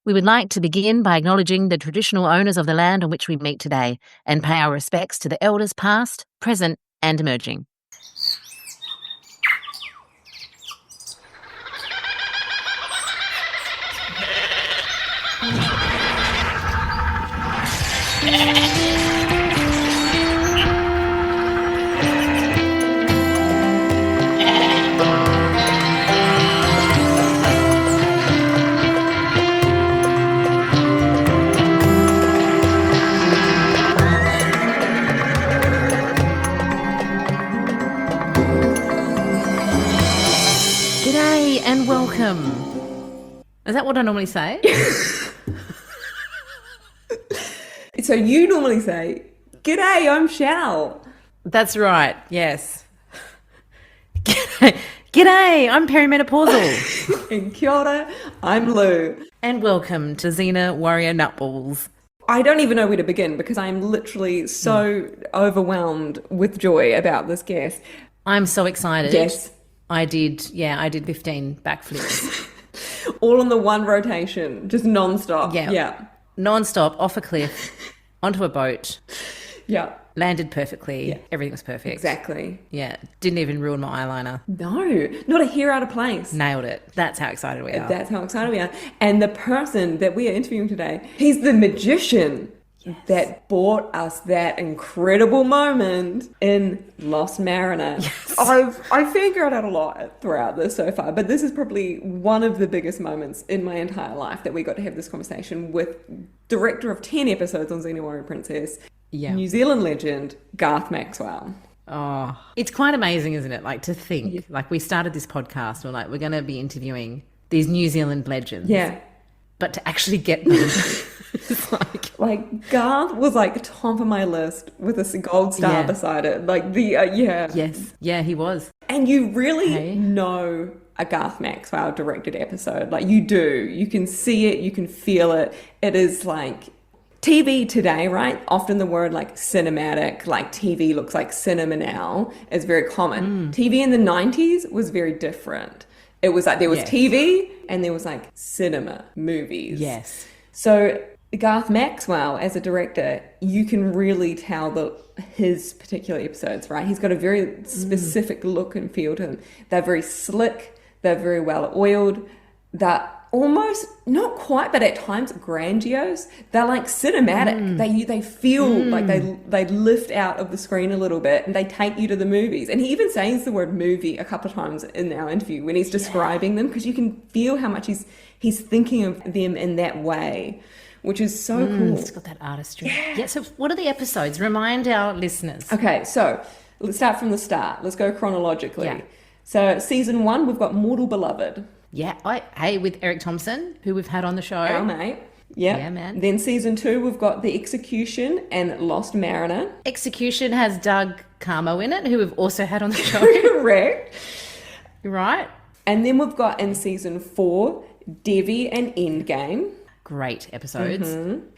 We would like to begin by acknowledging the traditional owners of the land on which we meet today and pay our respects to the elders past, present and emerging. G'day and welcome. Is that what I normally say? So you normally say, "G'day, I'm Shal." That's right, yes. G'day, I'm perimenopausal. And kia ora, I'm Lou. And welcome to Xena Warrior Nutballs. I don't even know where to begin because I'm literally so overwhelmed with joy about this guest. I'm so excited. Yes. I did 15 backflips. All on the one rotation, just non-stop. Yeah. Non-stop, off a cliff, onto a boat. Yeah. Landed perfectly. Yeah. Everything was perfect. Exactly. Yeah. Didn't even ruin my eyeliner. No, not a hair out of place. Nailed it. That's how excited we are. That's how excited we are. And the person that we are interviewing today, he's the magician that brought us that incredible moment in Lost Mariner. Yes. I've figured out a lot throughout this so far, but this is probably one of the biggest moments in my entire life that we got to have this conversation with director of 10 episodes on Xena Warrior Princess, New Zealand legend, Garth Maxwell. Oh, it's quite amazing, isn't it? Like to think, like we started this podcast, we're like, we're going to be interviewing these New Zealand legends. Yeah. But to actually get them, it's like Garth was like top of my list with a gold star beside it. Like Yes. Yeah, he was. And you really know a Garth Maxwell directed episode. Like you do. You can see it, you can feel it. It is like TV today, right? Often the word like cinematic, like TV looks like cinema now, is very common. TV in the 90s was very different. It was like there was TV and there was like cinema, movies. Yes. So Garth Maxwell, as a director, you can really tell his particular episodes, right? He's got a very specific look and feel to them. They're very slick. They're very well oiled. They're almost, not quite, but at times grandiose. They're like cinematic. They feel like they lift out of the screen a little bit and they take you to the movies. And he even says the word movie a couple of times in our interview when he's describing them, because you can feel how much he's thinking of them in that way, which is so cool. It's got that artistry. Yeah. So what are the episodes? Remind our listeners. Okay, so let's start from the start. Let's go chronologically. Yeah. So season 1, we've got Mortal Beloved. Yeah. With Eric Thompson, who we've had on the show. Our mate. Yep. Yeah, man. Then season 2, we've got The Execution and Lost Mariner. Execution has Doug Carmo in it, who we've also had on the show. Correct. Right. And then we've got in season 4, Devi and Endgame. Great episodes.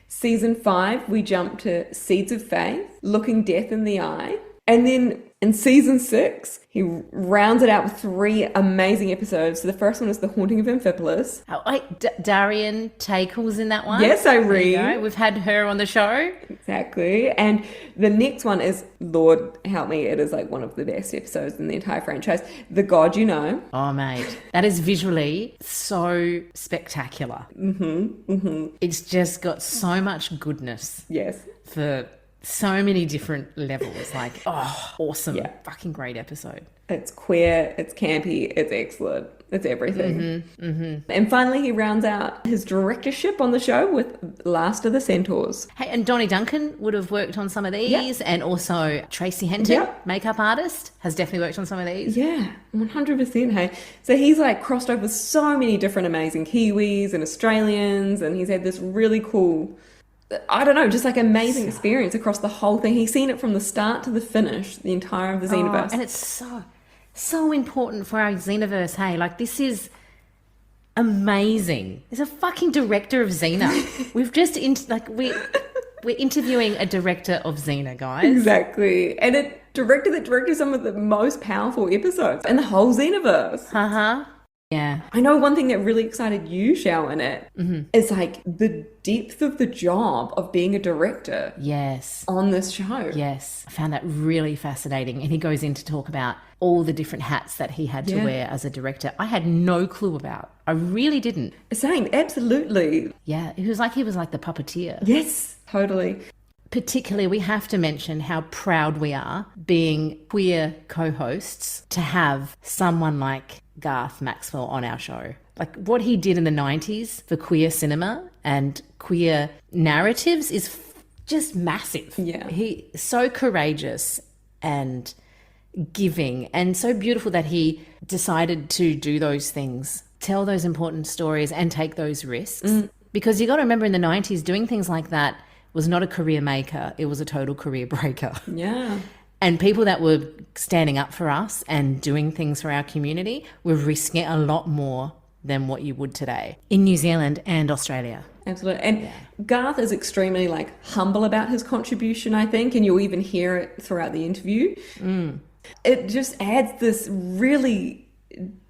Season 5, we jump to Seeds of Faith, Looking Death in the Eye. And then in season 6, he rounds it out with 3 amazing episodes. So the first one is The Haunting of Amphipolis. Oh, wait, Darian Takel was in that one? Yes, Irene. We've had her on the show. Exactly. And the next one is, Lord help me, it is like one of the best episodes in the entire franchise, The God You Know. Oh, mate. That is visually so spectacular. It's just got so much goodness. Yes. For so many different levels. Like, awesome. Yeah. Fucking great episode. It's queer, it's campy, it's excellent. It's everything. And finally, he rounds out his directorship on the show with Last of the Centaurs. Hey, and Donnie Duncan would have worked on some of these, and also Tracy Henton, makeup artist, has definitely worked on some of these. Yeah, 100%. Hey, so he's like crossed over so many different amazing Kiwis and Australians, and he's had this really cool, I don't know, just like amazing experience across the whole thing. He's seen it from the start to the finish, the entire of the Xenoverse. And it's so important for our Xenoverse. Hey, like this is amazing. There's a fucking director of Xena. We've just we're interviewing a director of Xena, guys. Exactly, and a director that directed some of the most powerful episodes in the whole Xenoverse. Yeah. I know one thing that really excited you, Shao, in it is like the depth of the job of being a director. Yes. On this show. Yes. I found that really fascinating. And he goes in to talk about all the different hats that he had to wear as a director. I had no clue about. I really didn't. Same, absolutely. Yeah. He was like the puppeteer. Yes, totally. Particularly, we have to mention how proud we are being queer co-hosts to have someone like Garth Maxwell on our show. Like what he did in the 90s for queer cinema and queer narratives is just massive. Yeah. He's so courageous and giving and so beautiful that he decided to do those things, tell those important stories and take those risks. Because you got to remember in the 90s, doing things like that was not a career maker, it was a total career breaker. Yeah. And people that were standing up for us and doing things for our community were risking a lot more than what you would today in New Zealand and Australia. Absolutely. And Garth is extremely humble about his contribution, I think, and you'll even hear it throughout the interview. It just adds this really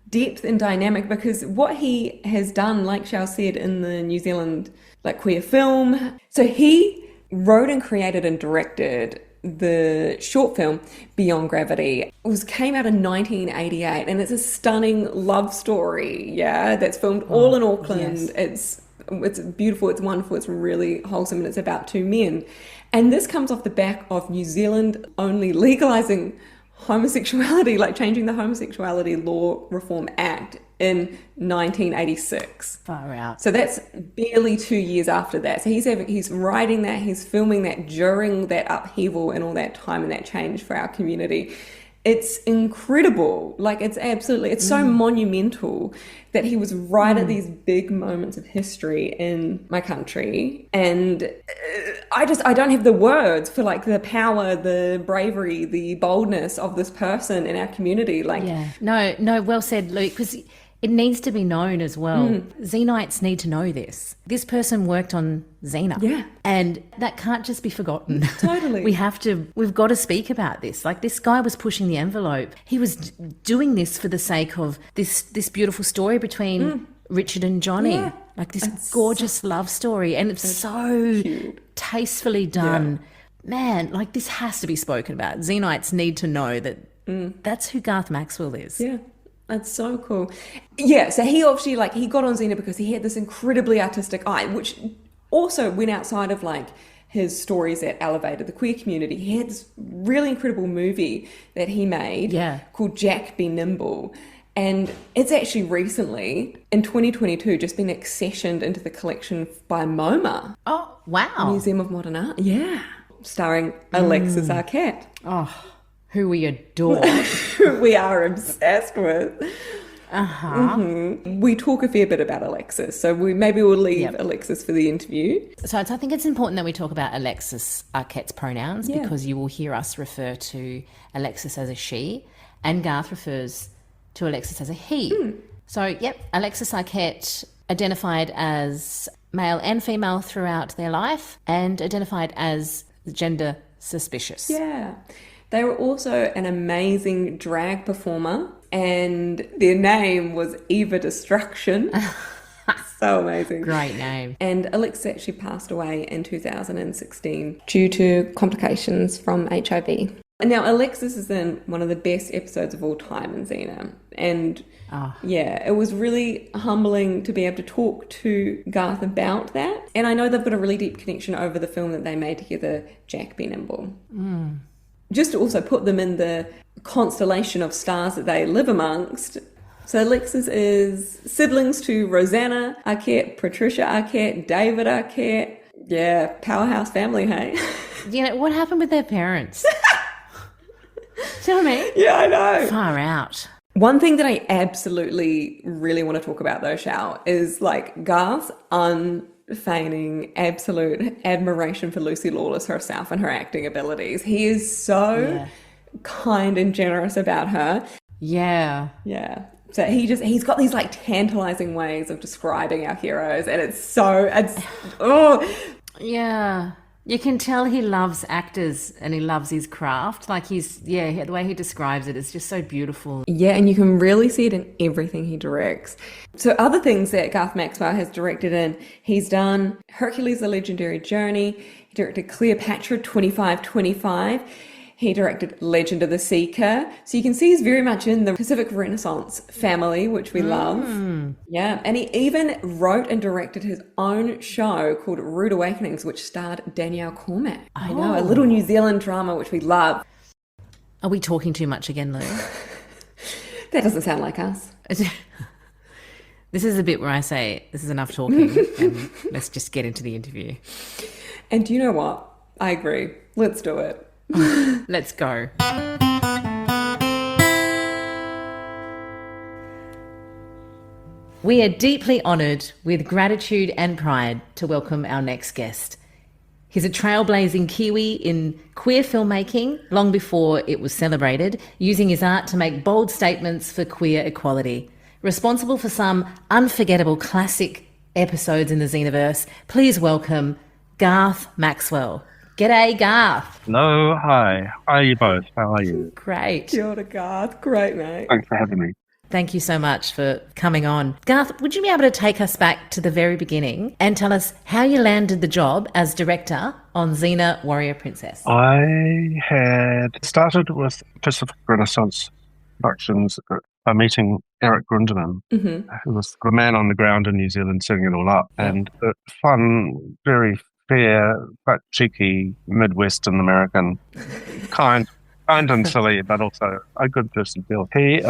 depth and dynamic because what he has done, like Shao said, in the New Zealand queer film. So he wrote and created and directed the short film Beyond Gravity. Came out in 1988 and it's a stunning love story, that's filmed all in Auckland. Yes. It's beautiful, it's wonderful, it's really wholesome, and it's about two men. And this comes off the back of New Zealand only legalizing homosexuality, changing the Homosexuality Law Reform Act in 1986. Far out. So that's barely 2 years after that. So he's writing that, he's filming that during that upheaval and all that time and that change for our community. It's incredible. It's so monumental that he was right at these big moments of history in my country. And I don't have the words for the power, the bravery, the boldness of this person in our community. No, well said, Luke, because it needs to be known as well. Xenites need to know this. This person worked on Xena. Yeah. And that can't just be forgotten. Totally. We've got to speak about this. This guy was pushing the envelope. He was doing this for the sake of this beautiful story between Richard and Johnny. Yeah. This gorgeous love story. And it's so cute. Tastefully done. Yeah. Man, this has to be spoken about. Xenites need to know that that's who Garth Maxwell is. Yeah. That's so cool. Yeah, so he obviously, he got on Xena because he had this incredibly artistic eye, which also went outside of, his stories that elevated the queer community. He had this really incredible movie that he made called Jack Be Nimble. And it's actually recently, in 2022, just been accessioned into the collection by MoMA. Oh, wow. Museum of Modern Art. Yeah. Starring Alexis Arquette. Oh, who we adore. Who we are obsessed with. We talk a fair bit about Alexis, so we'll leave Alexis for the interview. So I think it's important that we talk about Alexis Arquette's pronouns because you will hear us refer to Alexis as a she, and Garth refers to Alexis as a he. So, Alexis Arquette identified as male and female throughout their life and identified as gender suspicious. Yeah. They were also an amazing drag performer, and their name was Eva Destruction. So amazing. Great name. And Alexis actually passed away in 2016 due to complications from HIV. And now Alexis is in one of the best episodes of all time in Xena. And it was really humbling to be able to talk to Garth about that. And I know they've got a really deep connection over the film that they made together, Jack Be Nimble. Just to also put them in the constellation of stars that they live amongst. So Alexis is siblings to Rosanna Arquette, Patricia Arquette, David Arquette. Yeah, powerhouse family, hey? What happened with their parents? Tell me. Yeah, I know. Far out. One thing that I absolutely really want to talk about though, Shao, is Garth's unfeigning absolute admiration for Lucy Lawless herself and her acting abilities. He is so kind and generous about her. Yeah. Yeah. So he's got these tantalizing ways of describing our heroes, and it's You can tell he loves actors and he loves his craft. Like the way he describes it is just so beautiful. Yeah, and you can really see it in everything he directs. So other things that Garth Maxwell has directed in, he's done Hercules: The Legendary Journey. He directed Cleopatra 2525. He directed Legend of the Seeker. So you can see he's very much in the Pacific Renaissance family, which we love. Yeah. And he even wrote and directed his own show called Rude Awakenings, which starred Danielle Cormack. I know, a little New Zealand drama, which we love. Are we talking too much again, Lou? That doesn't sound like us. This is the bit where I say, this is enough talking, and let's just get into the interview. And do you know what? I agree. Let's do it. Let's go. We are deeply honoured with gratitude and pride to welcome our next guest. He's a trailblazing Kiwi in queer filmmaking long before it was celebrated, using his art to make bold statements for queer equality. Responsible for some unforgettable classic episodes in the Xenaverse, please welcome Garth Maxwell. G'day, Garth. Hello, hi. How are you both? How are you? Great. Kia ora, Garth. Great, mate. Thanks for having me. Thank you so much for coming on. Garth, would you be able to take us back to the very beginning and tell us how you landed the job as director on Xena Warrior Princess? I had started with Pacific Renaissance Productions by meeting Eric Grundemann, who was the man on the ground in New Zealand setting it all up. And a fun, very fair, but cheeky, Midwestern American, kind and silly, but also a good person to feel. He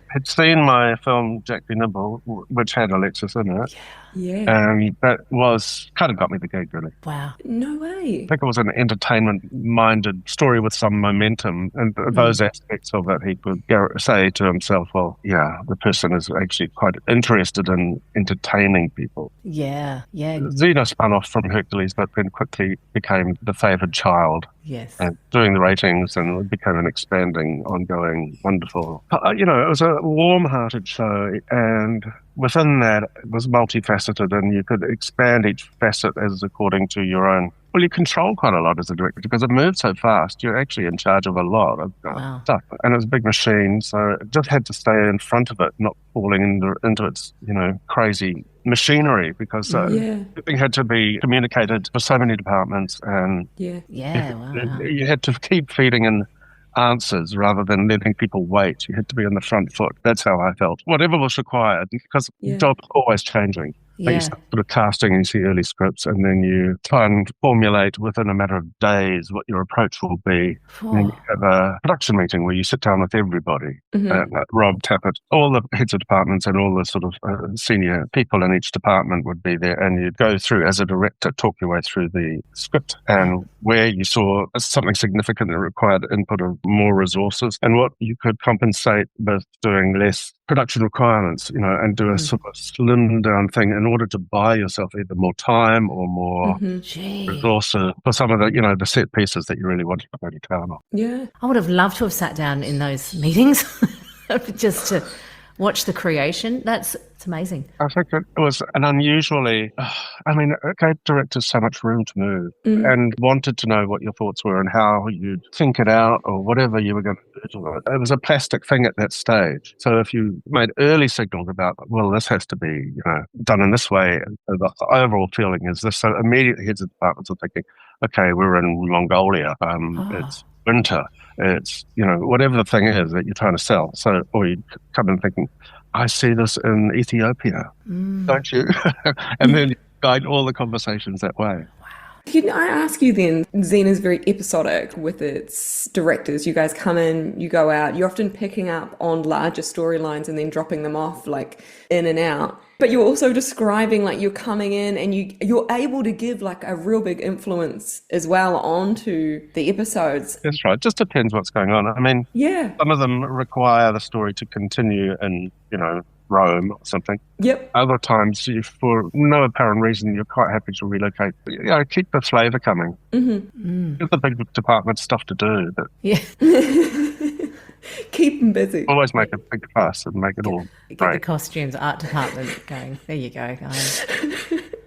had seen my film Jack Be Nimble, which had Alexis in it. Yeah. And that was kind of got me the gig, really. Wow. No way. I think it was an entertainment-minded story with some momentum, and those aspects of it, he could say to himself, well, yeah, the person is actually quite interested in entertaining people. Yeah, yeah. Xena spun off from Hercules, but then quickly became the favoured child. Yes. And doing the ratings, and it became an expanding, ongoing, wonderful... it was a warm-hearted show, and within that, it was multifaceted, and you could expand each facet as according to your own... Well, you control quite a lot as a director, because it moves so fast, you're actually in charge of a lot of stuff. And it was a big machine, so it just had to stay in front of it, not falling into its, crazy machinery, because everything had to be communicated for so many departments, and you had to keep feeding in answers rather than letting people wait. You had to be on the front foot. That's how I felt. Whatever was required, because the job's always changing. You start sort of casting, you see early scripts, and then you try and formulate within a matter of days what your approach will be. And then you have a production meeting where you sit down with everybody, Rob Tappert, all the heads of departments and all the sort of senior people in each department would be there, and you'd go through, as a director, talk your way through the script and where you saw something significant that required input of more resources and what you could compensate with doing less production requirements, and do a sort of slimmed down thing in order to buy yourself either more time or more resources for some of the, the set pieces that you really wanted to go to town on. Yeah. I would have loved to have sat down in those meetings just to watch the creation. It's amazing. I think it was an unusually, gave directors so much room to move and wanted to know what your thoughts were and how you'd think it out or whatever you were going to do to it. It was a plastic thing at that stage. So if you made early signals about, well, this has to be, done in this way, the overall feeling is this. So immediately heads of departments are thinking, okay, we're in Mongolia. It's winter. It's, whatever the thing is that you're trying to sell. So, or you come in thinking, I see this in Ethiopia, don't you? And then guide all the conversations that way. Can I ask you then, Xena's very episodic with its directors. You guys come in, you go out, you're often picking up on larger storylines and then dropping them off like in and out. But you're also describing like you're coming in and you're able to give like a real big influence as well onto the episodes. That's right. It just depends what's going on. Some of them require the story to continue in, Rome or something. Yep. Other times, for no apparent reason, you're quite happy to relocate. Keep the flavour coming. Give the big department stuff to do. But keep them busy. Always make a big fuss and make it all Get great. the costumes, art department going. There you go, guys.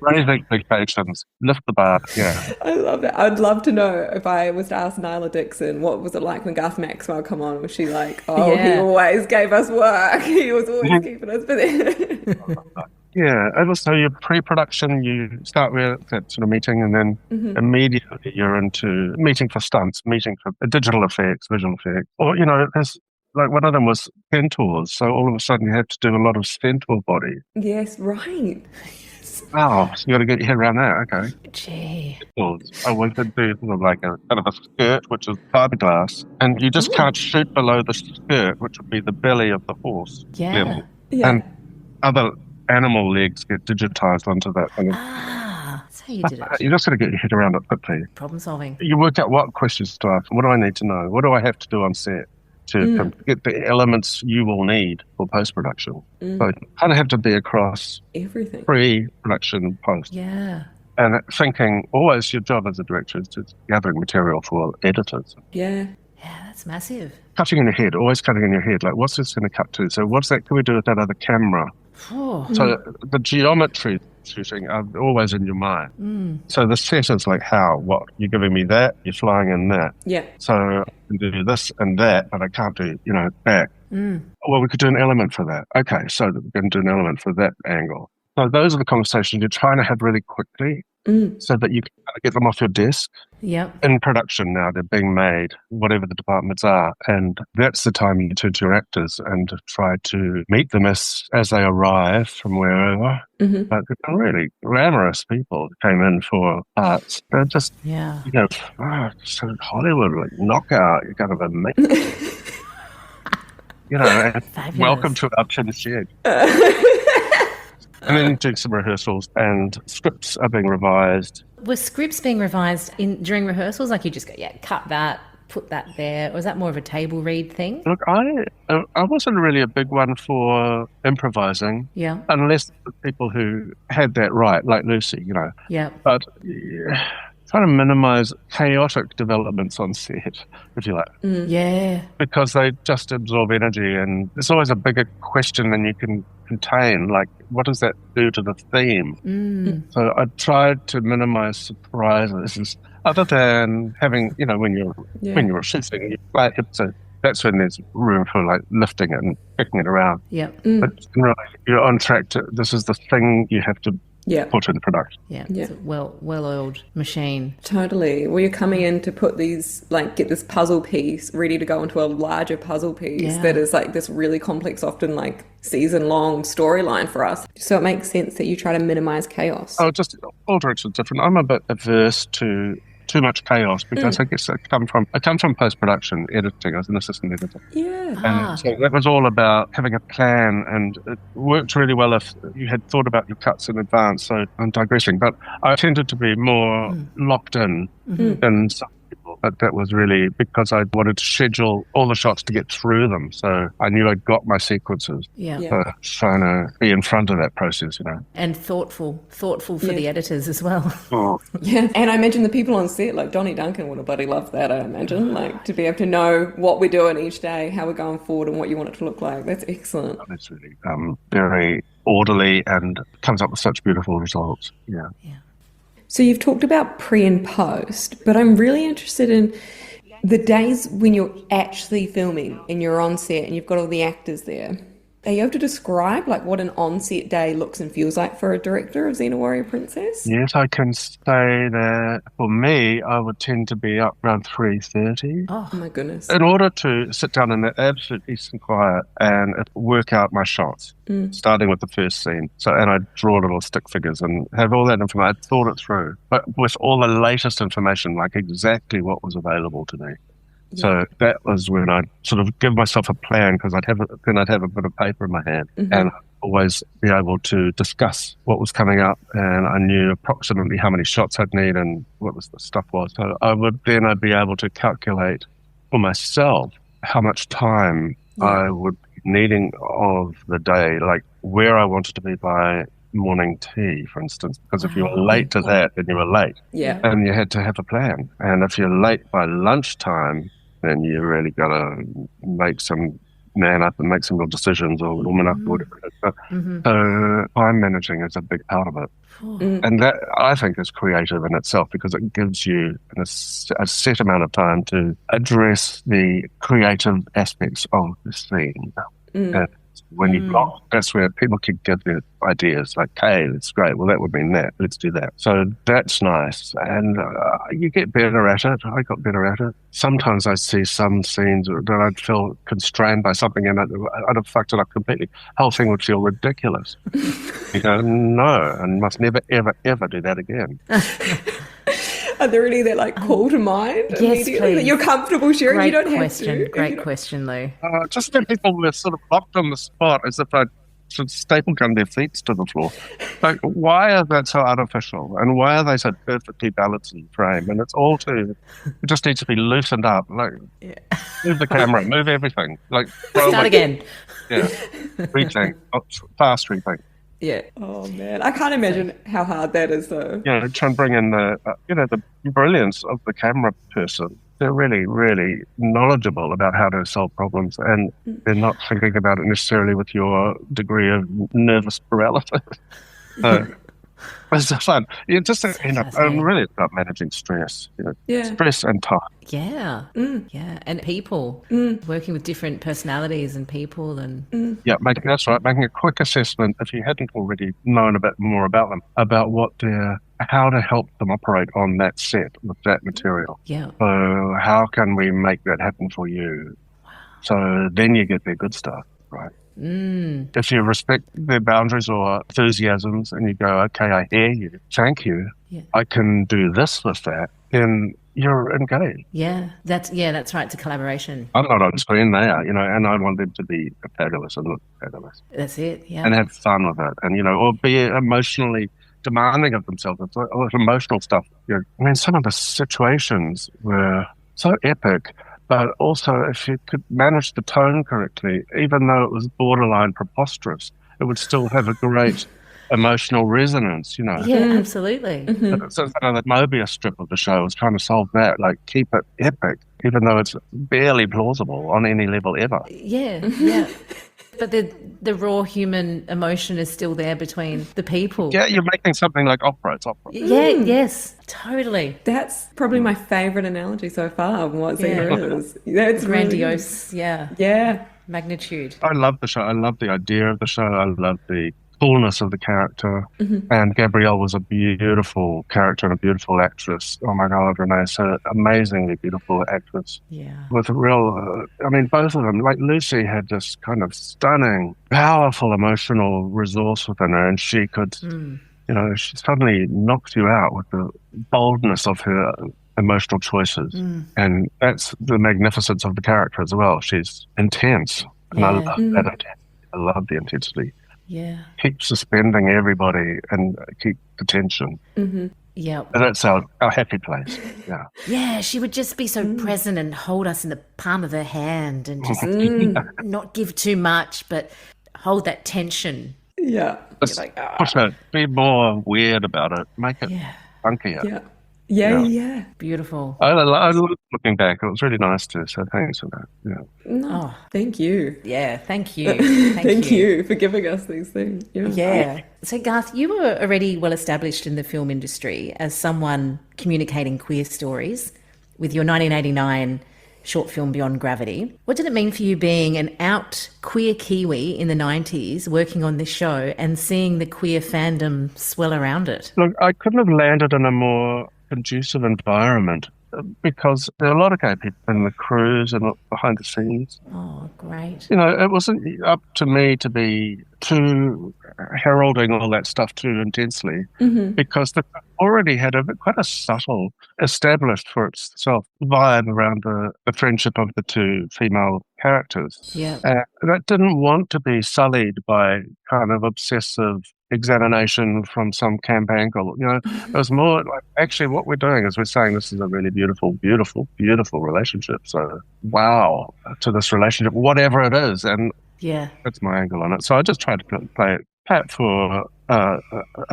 Raise expectations, lift the bar. Yeah. I love it. I'd love to know if I was to ask Nyla Dixon, what was it like when Garth Maxwell come on? Was she like, oh, he always gave us work. He was always keeping us busy. Yeah, and also your pre-production, you start with that sort of meeting, and then immediately you're into meeting for stunts, meeting for digital effects, visual effects. Or, there's like one of them was centaurs, so all of a sudden you have to do a lot of centaur body. Yes, right. Wow, so you got to get your head around that, okay. Gee. I wanted to do sort of like a kind of a skirt, which is fiberglass, and you just can't shoot below the skirt, which would be the belly of the horse. Yeah. And other animal legs get digitized onto that. That's how you did it. You just got to get your head around it quickly. Problem solving. You work out what questions to ask. What do I need to know? What do I have to do on set to get the elements you will need for post-production? So you kind of have to be across everything, pre-production, post. Yeah. And thinking, always your job as a director is just gathering material for editors. Yeah. Yeah, that's massive. Cutting in your head, always cutting in your head. Like, what's this going to cut to? So what's that? Can we do with that other camera? So the geometry shooting are always in your mind. So the set is like, how, what? You're giving me that, you're flying in that. Yeah. So I can do this and that, but I can't do, back. Well, we could do an element for that. Okay, so we're going to do an element for that angle. So those are the conversations you're trying to have really quickly so that you can get them off your desk. Yep. In production now, they're being made, whatever the departments are. And that's the time you turn to your actors and try to meet them as they arrive from wherever. But really glamorous people came in for parts. They're just, so Hollywood, like knockout, you're kind of amazing. And welcome to our chin shed. And then doing some rehearsals, and scripts are being revised. Were scripts being revised during rehearsals? Like you just go, cut that, put that there? Or was that more of a table read thing? Look, I wasn't really a big one for improvising. Yeah. Unless the people who had that right, like Lucy, Yeah. But trying to minimize chaotic developments on set, if you like. Yeah. Because they just absorb energy, and it's always a bigger question than you can contain. Like, what does that do to the theme? So I tried to minimize surprises, other than having, when you're shooting, so that's when there's room for like lifting it and kicking it around. Yeah. But really, you're on track to. This is the thing you have to put in production. Yeah. It's a well-oiled machine. Totally. Well, you're coming in to put these, get this puzzle piece ready to go into a larger puzzle piece that is like this really complex, often like season-long storyline for us. So it makes sense that you try to minimize chaos. Oh, just all directions different. I'm a bit averse to too much chaos because I guess I come from post-production editing. I was an assistant editor. Yeah. And so that was all about having a plan, and it worked really well if you had thought about your cuts in advance. So I'm digressing, but I tended to be more locked in than some people. But that was really because I wanted to schedule all the shots to get through them. So I knew I'd got my sequences. Yeah. So trying to be in front of that process, And thoughtful for the editors as well. Oh. Yeah. And I imagine the people on set, like Donnie Duncan would have bloody loved that, I imagine. Like to be able to know what we're doing each day, how we're going forward and what you want it to look like. That's excellent. It's really very orderly and comes up with such beautiful results. Yeah. So you've talked about pre and post, but I'm really interested in the days when you're actually filming and you're on set and you've got all the actors there. Are you able to describe what an on-set day looks and feels like for a director of Xena Warrior Princess? Yes, I can say that for me, I would tend to be up around 3:30. Oh my goodness. In order to sit down in the absolute peace and quiet and work out my shots, starting with the first scene. And I draw little stick figures and have all that information. I thought it through, but with all the latest information, like exactly what was available to me. Yeah. So that was when I'd sort of give myself a plan, because I'd have a bit of paper in my hand and always be able to discuss what was coming up, and I knew approximately how many shots I'd need and what the stuff was. So I'd be able to calculate for myself how much time I would be needing of the day, like where I wanted to be by morning tea, for instance, because if you were late to that, then you were late. Yeah. And you had to have a plan. And if you're late by lunchtime, then you really got to make some man up and make some real decisions, or woman up, or whatever it is. But, so time managing is a big part of it. And that, I think, is creative in itself, because it gives you a set amount of time to address the creative aspects of the scene. When you block, that's where people can give their ideas, like, hey, that's great, well, that would mean that, let's do that. So that's nice, and you get better at it. I got better at it. Sometimes I see some scenes that I'd feel constrained by something, and I'd have fucked it up completely. The whole thing would feel ridiculous. You go, no, and must never, ever, ever do that again. Are there any that call to mind immediately that you're comfortable sharing? You don't have to. Great question, Lou. Just when people were sort of locked on the spot, as if I should staple gun their feet to the floor. Like, why is that so artificial? And why are they so perfectly balanced in frame? And it's all it just needs to be loosened up. Like, move the camera, move everything. Like, start again. Yeah, rethink, fast rethink. Yeah. Oh man, I can't imagine how hard that is, though. Yeah, try and bring in the brilliance of the camera person. They're really, really knowledgeable about how to solve problems, and they're not thinking about it necessarily with your degree of nervous paralysis. So it's fun. You just really about managing stress. Stress and time. Yeah, yeah, and people working with different personalities and people, and that's right. Making a quick assessment, if you hadn't already known a bit more about them, about how to help them operate on that set with that material. Yeah. So how can we make that happen for you? Wow. So then you get their good stuff, right? If you respect their boundaries or enthusiasms, and you go, okay, I hear you, thank you, I can do this with that, then you're engaged. Yeah, that's right. It's a collaboration. I'm not on screen, they are, and I want them to be fabulous and look fabulous. That's it, yeah. And have fun with it, and or be emotionally demanding of themselves. It's like emotional stuff. I mean, some of the situations were so epic. But also, if you could manage the tone correctly, even though it was borderline preposterous, it would still have a great emotional resonance, Yeah, absolutely. So the Mobius strip of the show was trying to solve that, like keep it epic, even though it's barely plausible on any level ever. Yeah. But the raw human emotion is still there between the people. Yeah, you're making something like opera. It's opera. Yeah, yes, totally. That's probably my favourite analogy so far of what Xena is. That's grandiose, really... Yeah. Magnitude. I love the show. I love the idea of the show. I love the fullness of the character. And Gabrielle was a beautiful character and a beautiful actress. Oh my God, Renée, so amazingly beautiful actress. Yeah. With a real, both of them, like Lucy had this kind of stunning, powerful emotional resource within her, and she could, she suddenly knocked you out with the boldness of her emotional choices. And that's the magnificence of the character as well. She's intense. And I love that intensity. I love the intensity. Yeah. Keep suspending everybody and keep the tension. Yeah. And that's our happy place. Yeah. Yeah, she would just be so present and hold us in the palm of her hand and just not give too much, but hold that tension. Yeah. Be more weird about it. Make it funkier. Yeah. Yeah. Beautiful. I love looking back. It was really nice to say thanks for that. Yeah. No, thank you. Yeah, thank you. Thank you for giving us these things. Yeah. So, Garth, you were already well established in the film industry as someone communicating queer stories with your 1989 short film Beyond Gravity. What did it mean for you being an out queer Kiwi in the 90s working on this show and seeing the queer fandom swell around it? Look, I couldn't have landed in a more conducive environment because there are a lot of gay people in the crews and behind the scenes. Oh, great. It wasn't up to me to be too heralding all that stuff too intensely because they already had quite a subtle, established for itself vibe around the friendship of the two female characters. Yeah. That didn't want to be sullied by kind of obsessive examination from some camp angle. It was more like, actually what we're doing is we're saying this is a really beautiful, beautiful, beautiful relationship. So wow to this relationship, whatever it is. And that's my angle on it. So I just tried to play it for a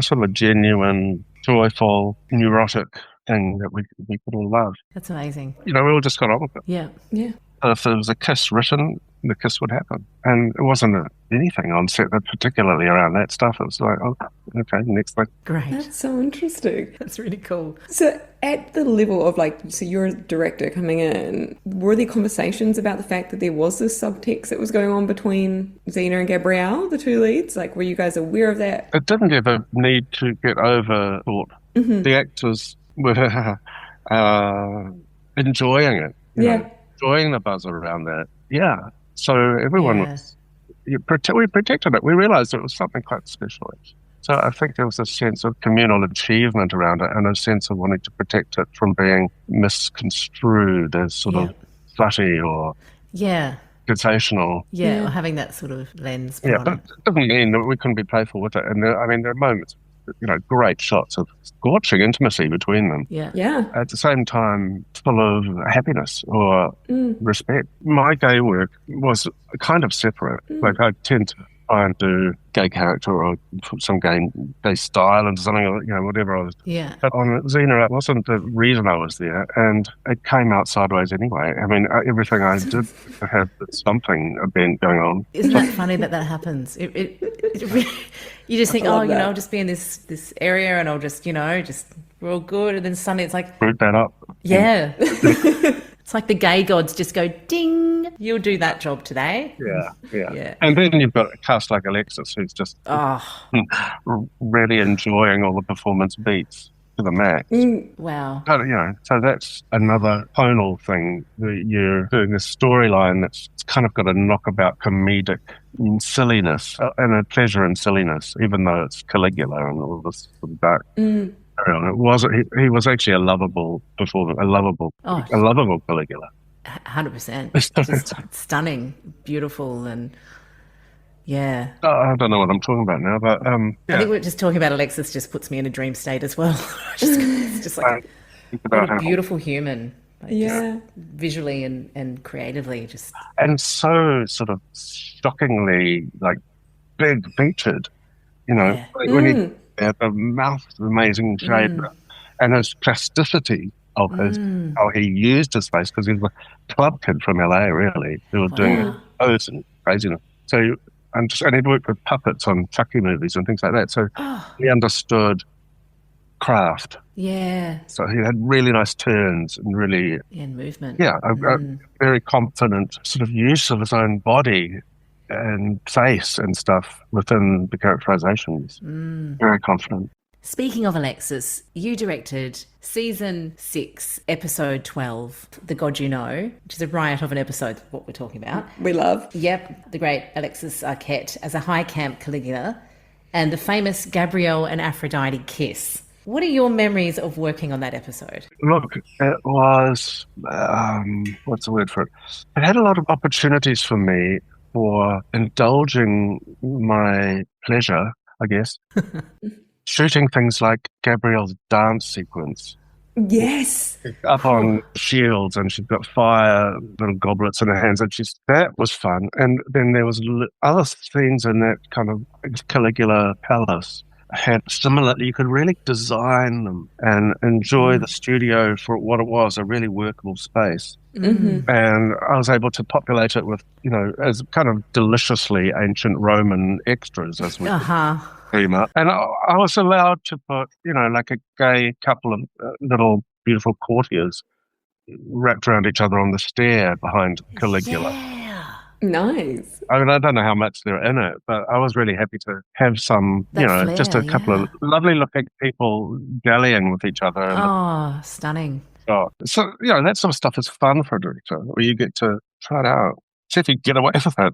sort of a genuine, joyful, neurotic thing that we could all love. That's amazing. We all just got on with it. Yeah. If there was a kiss written, the kiss would happen. And it wasn't anything on set, but particularly around that stuff. It was like, oh, okay, next thing. Great. That's so interesting. That's really cool. So at the level of like, so you're a director coming in, were there conversations about the fact that there was this subtext that was going on between Xena and Gabrielle, the two leads? Like, were you guys aware of that? It didn't ever need to get overthought. Mm-hmm. The actors were enjoying it. Enjoying the buzz around that. Yeah. So everyone was, we protected it. We realized it was something quite special. So I think there was a sense of communal achievement around it and a sense of wanting to protect it from being misconstrued as sort of slutty or sensational. Or having that sort of lens. Yeah, but it doesn't mean that we couldn't be playful with it. And there are moments, great shots of scorching intimacy between them. Yeah. At the same time, full of happiness or respect. My gay work was kind of separate. Like I tend to try and do gay character or some gay style and something, whatever I was. Yeah. But on Xena, it wasn't the reason I was there, and it came out sideways anyway. I mean, everything I did had something been going on. Isn't that funny that happens? It really, you just think, I'll just be in this area and I'll just, we're all good. And then suddenly it's like... Root that up. Yeah. It's like the gay gods just go, ding, you'll do that job today. Yeah. And then you've got a cast like Alexis, who's just really enjoying all the performance beats to the max. Wow. But, so that's another tonal thing. That you're doing this storyline that's kind of got a knockabout comedic silliness and a pleasure in silliness, even though it's Caligula and all this sort of dark. It wasn't. He was actually a lovable performer, a lovable Caligula. 100%. Just stunning, beautiful, and I don't know what I'm talking about now, but I think we're just talking about Alexis just puts me in a dream state as well. It's just like what a beautiful human. Just visually and creatively, just and so sort of shockingly like big featured. When he. The mouth, the amazing shape, and his plasticity of how he used his face, because he was a club kid from LA, really, who was doing pose and craziness. So, and he'd worked with puppets on Chucky movies and things like that. So he understood craft. Yeah. So he had really nice turns and really and movement. Yeah, a very confident sort of use of his own body and face and stuff within the characterizations. Very confident. Speaking of Alexis, you directed season 6, episode 12, The God You Know, which is a riot of an episode, what we're talking about. We love. Yep, the great Alexis Arquette as a high camp Caligula, and the famous Gabrielle and Aphrodite kiss. What are your memories of working on that episode? Look, it was, what's the word for it? It had a lot of opportunities for me for indulging my pleasure, I guess, shooting things like Gabrielle's dance sequence. Yes. Up on shields, and she's got fire, little goblets in her hands, and that was fun. And then there was other scenes in that kind of Caligula palace had similar, you could really design them and enjoy the studio for what it was, a really workable space. And I was able to populate it with, as kind of deliciously ancient Roman extras, as we came up. And I was allowed to put, like a gay couple of little beautiful courtiers wrapped around each other on the stair behind Caligula. Yeah. Nice. I mean, I don't know how much they're in it, but I was really happy to have some, Flair, just a couple of lovely looking people dallying with each other. Stunning. So, that sort of stuff is fun for a director, where you get to try it out. See if you get away with it.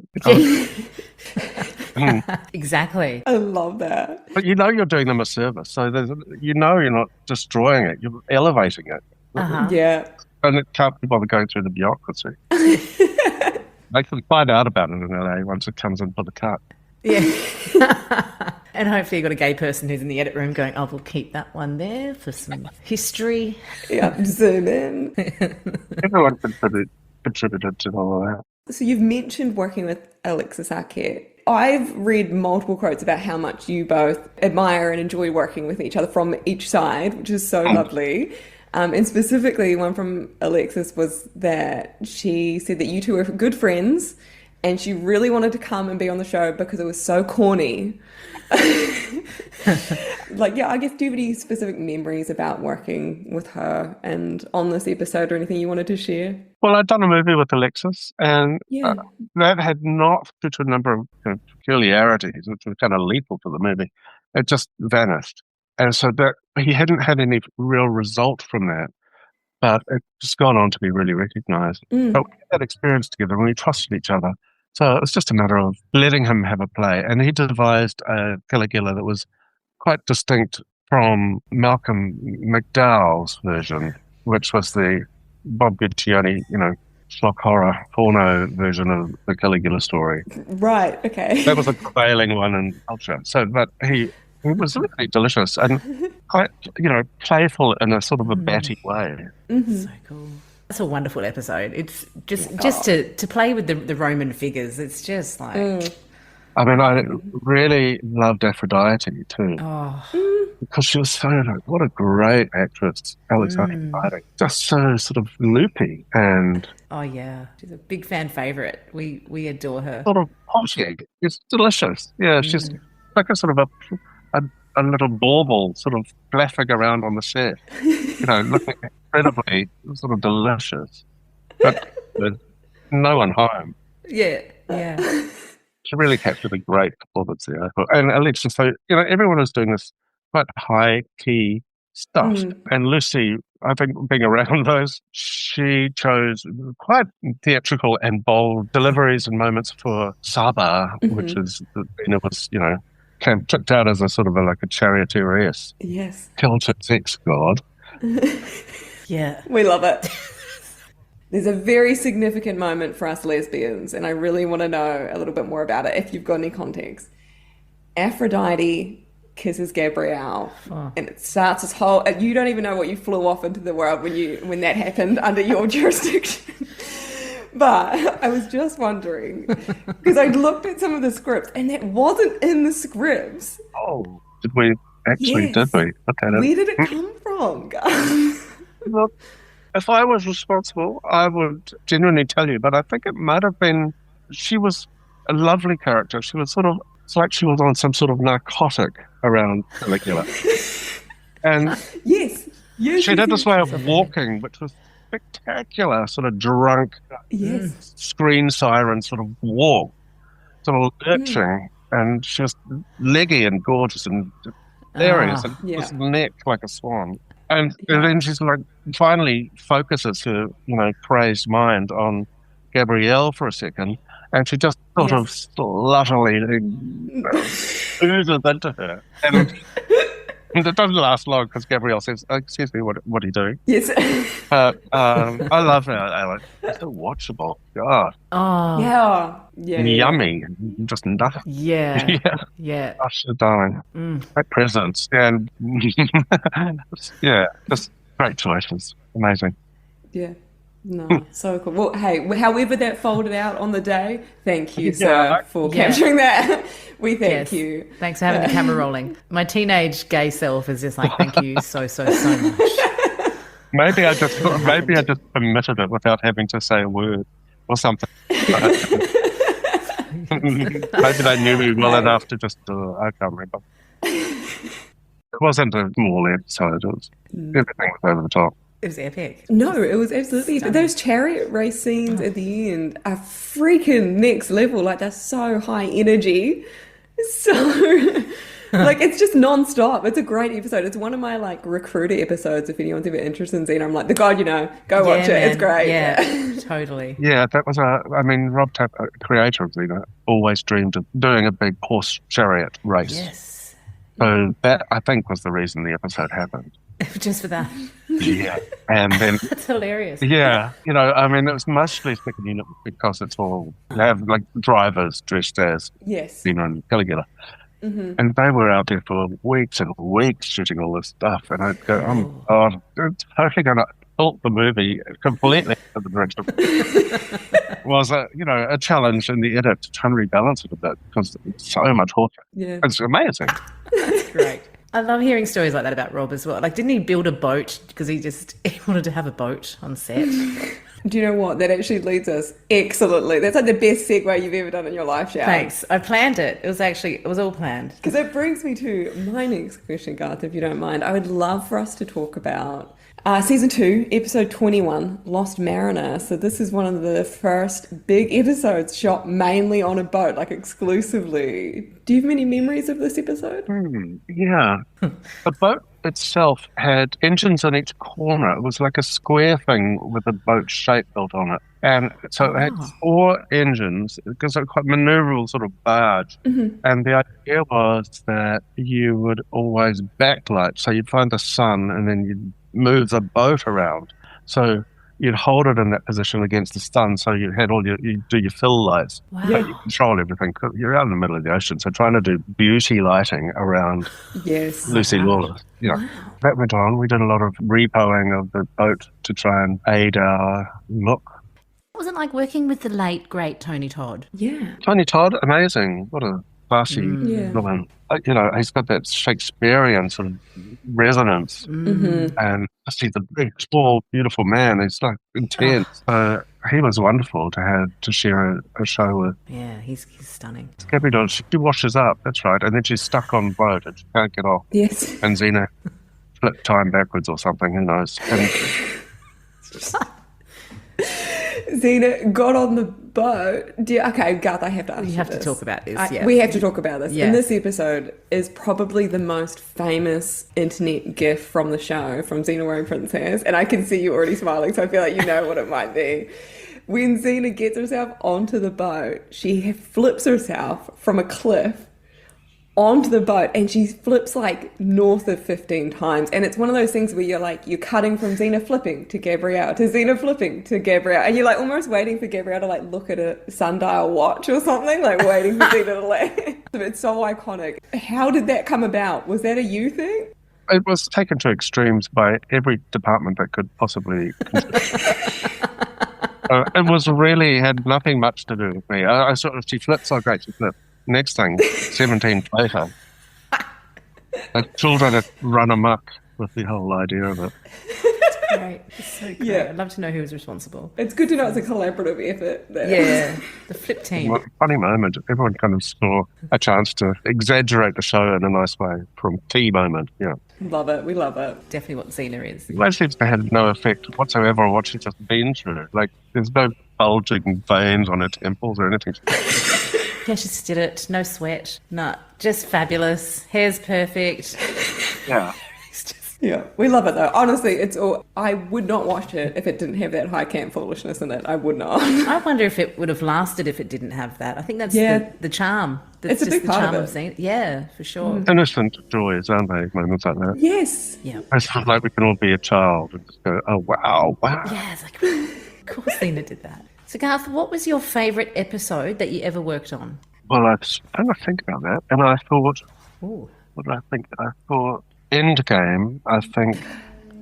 Exactly. I love that. But you're doing them a service. So you're not destroying it, you're elevating it. Yeah. And it can't be bothered going through the bureaucracy. They can find out about it in LA once it comes in for the cut. Yeah. And hopefully you've got a gay person who's in the edit room going, we'll keep that one there for some history. Yeah, zoom in. Everyone contributed to all of that. So you've mentioned working with Alexis Arquette. I've read multiple quotes about how much you both admire and enjoy working with each other from each side, which is so lovely. And specifically, one from Alexis was that she said that you two are good friends, and she really wanted to come and be on the show because it was so corny. Like, yeah, I guess, do you have any specific memories about working with her and on this episode, or anything you wanted to share? Well, I'd done a movie with Alexis, and Yeah. that had not, due to a number of peculiarities, which were kind of lethal to the movie, it just vanished. And so that he hadn't had any real result from that, but it's just gone on to be really recognized. But we had that experience together and we trusted each other. So it was just a matter of letting him have a play. And he devised a Caligula that was quite distinct from Malcolm McDowell's version, which was the Bob Guccione, schlock horror porno version of the Caligula story. Right, okay. That was a prevailing one in culture. So, but he was really delicious and quite, playful in a sort of a batty way. So cool. That's a wonderful episode. It's just to play with the Roman figures. It's just like... I mean, I really loved Aphrodite too. Because she was what a great actress, Alexandra Tydings. Just so sort of loopy and... Oh, yeah. She's a big fan favourite. We adore her. Sort of potty. It's delicious. Yeah, she's like a sort of a little bauble sort of flapping around on the set. Looking incredibly sort of delicious. But with no one home. Yeah. She really captured a great performance there. And Alexis, so, everyone is doing this quite high-key stuff. And Lucy, I think, being around those, she chose quite theatrical and bold deliveries and moments for Saba, which is, was, tricked out as a sort of like a charioteeress. Yes. Celtic sex god. Yeah. We love it. There's a very significant moment for us lesbians, and I really want to know a little bit more about it, if you've got any context. Aphrodite kisses Gabrielle, and it starts this whole... You don't even know what you flew off into the world when that happened under your jurisdiction. But I was just wondering, because I looked at some of the scripts, and that wasn't in the scripts. Oh, did we? Actually, Yes. did we? Okay, Where did it come from, guys? Look, if I was responsible, I would genuinely tell you, but I think it might have been... She was a lovely character. She was it's like she was on some sort of narcotic around Caligula. And Yes. she did this way of walking, which was spectacular, sort of drunk, Yes. screen siren sort of walk, sort of lurching, and she was leggy and gorgeous and hilarious, and was neck like a swan. And then she's like, finally focuses her, crazed mind on Gabrielle for a second, and she just sort of sluttily oozes into her. And it doesn't last long because Gabrielle says, excuse me, what are you doing? Yes. I love her, Alex. It's so watchable. God. Oh. Yeah. Yummy. Just nothing. Yeah. Yeah. Oh, she's darling. Great presence. And just great choices. Amazing. Yeah. No, so cool. Well, hey, however that folded out on the day, thank you, sir, for capturing that. We thank you. Thanks for having the camera rolling. My teenage gay self is just like, thank you so much. Maybe I just permitted it without having to say a word or something. Maybe they knew me well enough to just I can't remember. It wasn't a small episode. It was everything was over the top. It was epic. No, it was absolutely... Those chariot race scenes at the end are freaking next level. Like, they're so high energy. So... like, it's just non-stop. It's a great episode. It's one of my, recruiter episodes, if anyone's ever interested in Xena. I'm like, go watch it. Man. It's great. Yeah, totally. Yeah, that was Rob Tapp, creator of Xena, always dreamed of doing a big horse chariot race. Yes. So that, I think, was the reason the episode happened. Just for that. Yeah. And then... That's hilarious. Yeah. It was mostly second unit because it's all... They have, drivers dressed as Xena and Caligula. Mm-hmm. And they were out there for weeks and weeks shooting all this stuff. And I'd go, oh, my God, it's totally going to tilt the movie completely in the direction. It was a challenge in the edit to try and rebalance it a bit because it's so much horror. Yeah. It's amazing. That's great. I love hearing stories like that about Rob as well. Didn't he build a boat because he wanted to have a boat on set? Do you know what? That actually leads us excellently. That's like the best segue you've ever done in your life, Shao. Thanks. I planned it. It was all planned. Because it brings me to my next question, Garth, if you don't mind. I would love for us to talk about Season 2, Episode 21, Lost Mariner. So this is one of the first big episodes shot mainly on a boat, like exclusively. Do you have any memories of this episode? Yeah. The boat itself had engines in each corner. It was like a square thing with a boat shape built on it. And so it had 4 engines, because it was quite maneuverable sort of barge. And the idea was that you would always backlight. So you'd find the sun and then you'd move the boat around. So you'd hold it in that position against the sun, so you had you do your fill lights. Wow. But you control everything. You're out in the middle of the ocean, so trying to do beauty lighting around Lucy Lawless. That went on. We did a lot of repoing of the boat to try and aid our look. What was it like working with the late, great Tony Todd? Yeah. Tony Todd, amazing. What a classy woman. He's got that Shakespearean sort of resonance. And he's a big, tall, beautiful man. He's like intense. He was wonderful to share a show with. Yeah, he's stunning. Gabrielle, she washes up, that's right. And then she's stuck on boat and she can't get off. Yes. And Xena flipped time backwards or something, who knows. And Xena got on the boat. Okay, Garth, I have to ask you We have this. to talk about this, We have to talk about this. Yeah. And this episode is probably the most famous internet gif from the show, from Xena wearing princess. And I can see you already smiling, so I feel like you know what it might be. When Xena gets herself onto the boat, she flips herself from a cliff onto the boat, and she flips like north of 15 times. And it's one of those things where you're cutting from Xena flipping to Gabrielle to Xena flipping to Gabrielle, and you're like almost waiting for Gabrielle to like look at a sundial watch or something, like waiting for Xena to land. It's so iconic. How did that come about? Was that a you thing? it was taken to extremes by every department that could possibly it was really had nothing much to do with me. I sort of, she flipped, oh great, she flipped. Next thing, 17 later, the children had run amok with the whole idea of it. Great. It's so great. Yeah. I'd love to know who was responsible. It's good to know it's a collaborative effort. Yeah, the flip team. Funny moment. Everyone kind of saw a chance to exaggerate the show in a nice way from tea moment. Yeah. Love it. We love it. Definitely what Xena is. It seems to have no effect whatsoever on what she's just been through. Like, there's no bulging veins on her temples or anything. Yeah, she just did it. No sweat. No, just fabulous. Hair's perfect. Yeah. Yeah, we love it though. Honestly, it's all. I would not watch it if it didn't have that high camp foolishness in it. I would not. I wonder if it would have lasted if it didn't have that. I think that's the charm. That's it's a big part of it. Xena. Yeah, for sure. Innocent joys, aren't they? Moments like that. Yes. Yeah. It's sort of like we can all be a child and just go, oh, wow. Yeah, it's like, of course Xena did that. So Garth, what was your favourite episode that you ever worked on? Well, I was trying to think about that, and I thought, Ooh. what did I think? I thought Endgame, I think,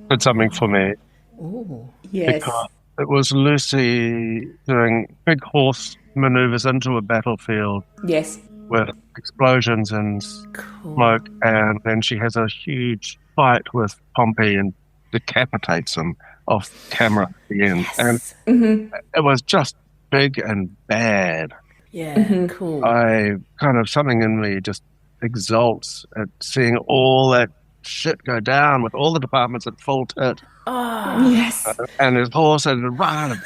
did something for me. Ooh. Yes. Because it was Lucy doing big horse maneuvers into a battlefield Yes. with explosions and smoke, and then she has a huge fight with Pompey and decapitates him off camera at the end. Yes. And it was just big and bad. Yeah, cool. I kind of, something in me just exalts at seeing all that shit go down with all the departments at full tit. Oh, yes. And his horse and run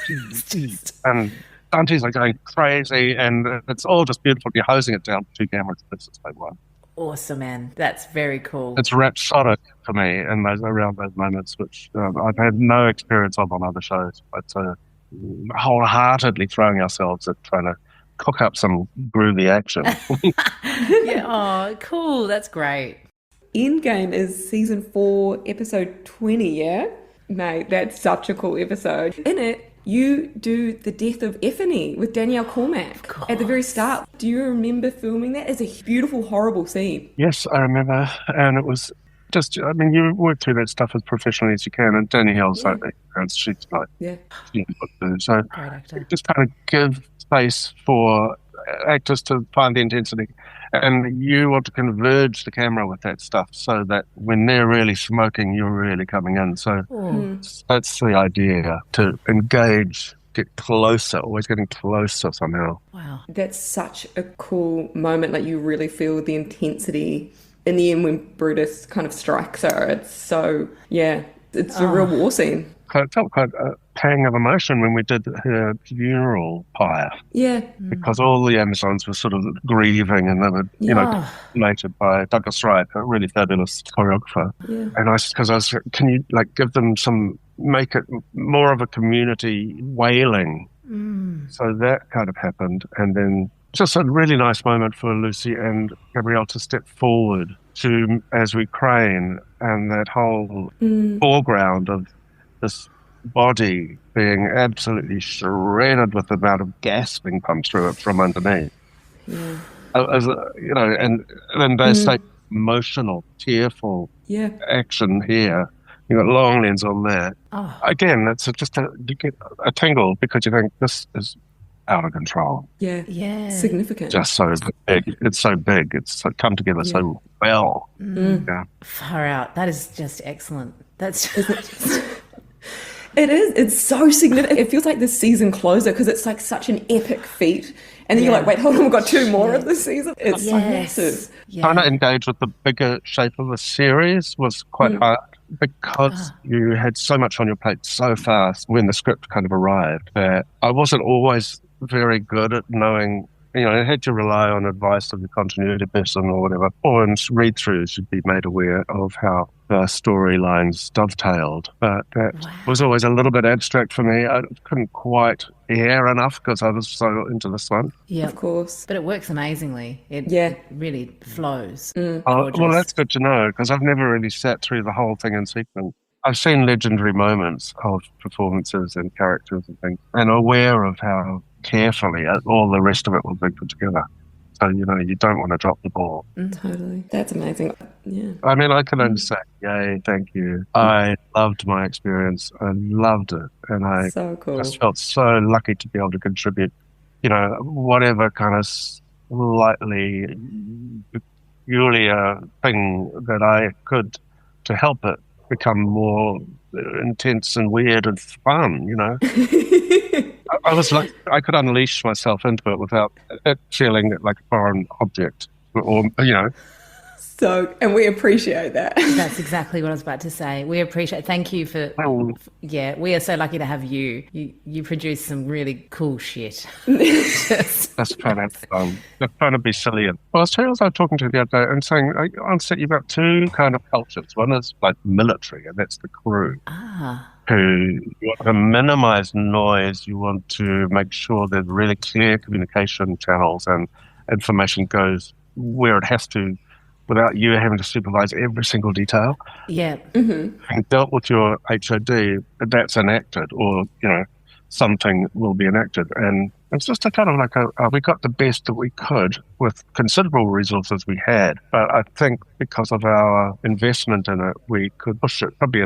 and Dante's like going crazy, and it's all just beautiful. You're hosing it down 2 cameras. This is like one. awesome, man. That's very cool. It's rhapsodic for me in those around those moments, which I've had no experience of on other shows. But wholeheartedly throwing ourselves at trying to cook up some groovy action. Yeah, oh, cool. That's great. Endgame is season 4, episode 20, yeah? Mate, that's such a cool episode. In it, you do the death of Ephiny with Danielle Cormack at the very start. Do you remember filming that? It's a beautiful, horrible scene. Yes, I remember. And it was just, I mean, you work through that stuff as professionally as you can. And Danielle's like, she's like, Yeah. she knows what to do. So Great actor. just kind of give space for actors to find the intensity. And you want to converge the camera with that stuff so that when they're really smoking, you're really coming in. So that's the idea, to engage, get closer, always getting closer somehow. Wow. That's such a cool moment. Like, you really feel the intensity in the end when Brutus kind of strikes her. It's so, it's a real war scene. I felt quite a pang of emotion when we did her funeral pyre. Yeah. Because all the Amazons were sort of grieving, and they were, donated by Douglas Wright, a really fabulous choreographer. Yeah. And can you give them make it more of a community wailing? So that kind of happened. And then just a really nice moment for Lucy and Gabrielle to step forward as we crane, and that whole foreground of this body being absolutely shredded with the amount of gas being pumped through it from underneath. Yeah. And then they stay emotional, tearful action here. You got long lens on that. Oh. Again, you get a tingle because you think this is out of control. Yeah. Yeah. Significant. Just so big. It's so big. It's come together so well. Yeah. Far out. That is just excellent. That's It is. It's so significant. It feels like the season closer because it's like such an epic feat. And then you're like, wait, hold on, we've got 2 more of this season. It's so massive. Trying to engage with the bigger shape of the series was quite hard because you had so much on your plate so fast when the script kind of arrived that I wasn't always very good at knowing. I had to rely on advice of the continuity person or whatever, or in read-throughs you'd be made aware of how the storylines dovetailed. But that was always a little bit abstract for me. I couldn't quite hear enough because I was so into this one. Yeah, of course. But it works amazingly. It really flows. Well, that's good to know because I've never really sat through the whole thing in sequence. I've seen legendary moments of performances and characters and things, and aware of how carefully all the rest of it will be put together. So, you don't want to drop the ball. Totally. That's amazing. Yeah. I mean, I can only say, yay, thank you. I loved my experience. I loved it. And I just felt so lucky to be able to contribute, whatever kind of slightly peculiar thing that I could to help it become more intense and weird and fun, I was like, I could unleash myself into it without it feeling like a foreign object, or. So, and we appreciate that. That's exactly what I was about to say. We appreciate. Thank you for. We are so lucky to have you. You produce some really cool shit. That's kind of fun. They're trying to be silly. Well, I was talking to the other day and saying, on set you've got 2 kind of cultures. One is like military, and that's the crew. Who you want to minimize noise, you want to make sure there's really clear communication channels and information goes where it has to without you having to supervise every single detail. Yeah. And dealt with your HOD, that's enacted, or, something will be enacted. And it's just a kind of like we got the best that we could with considerable resources we had. But I think because of our investment in it, we could push it probably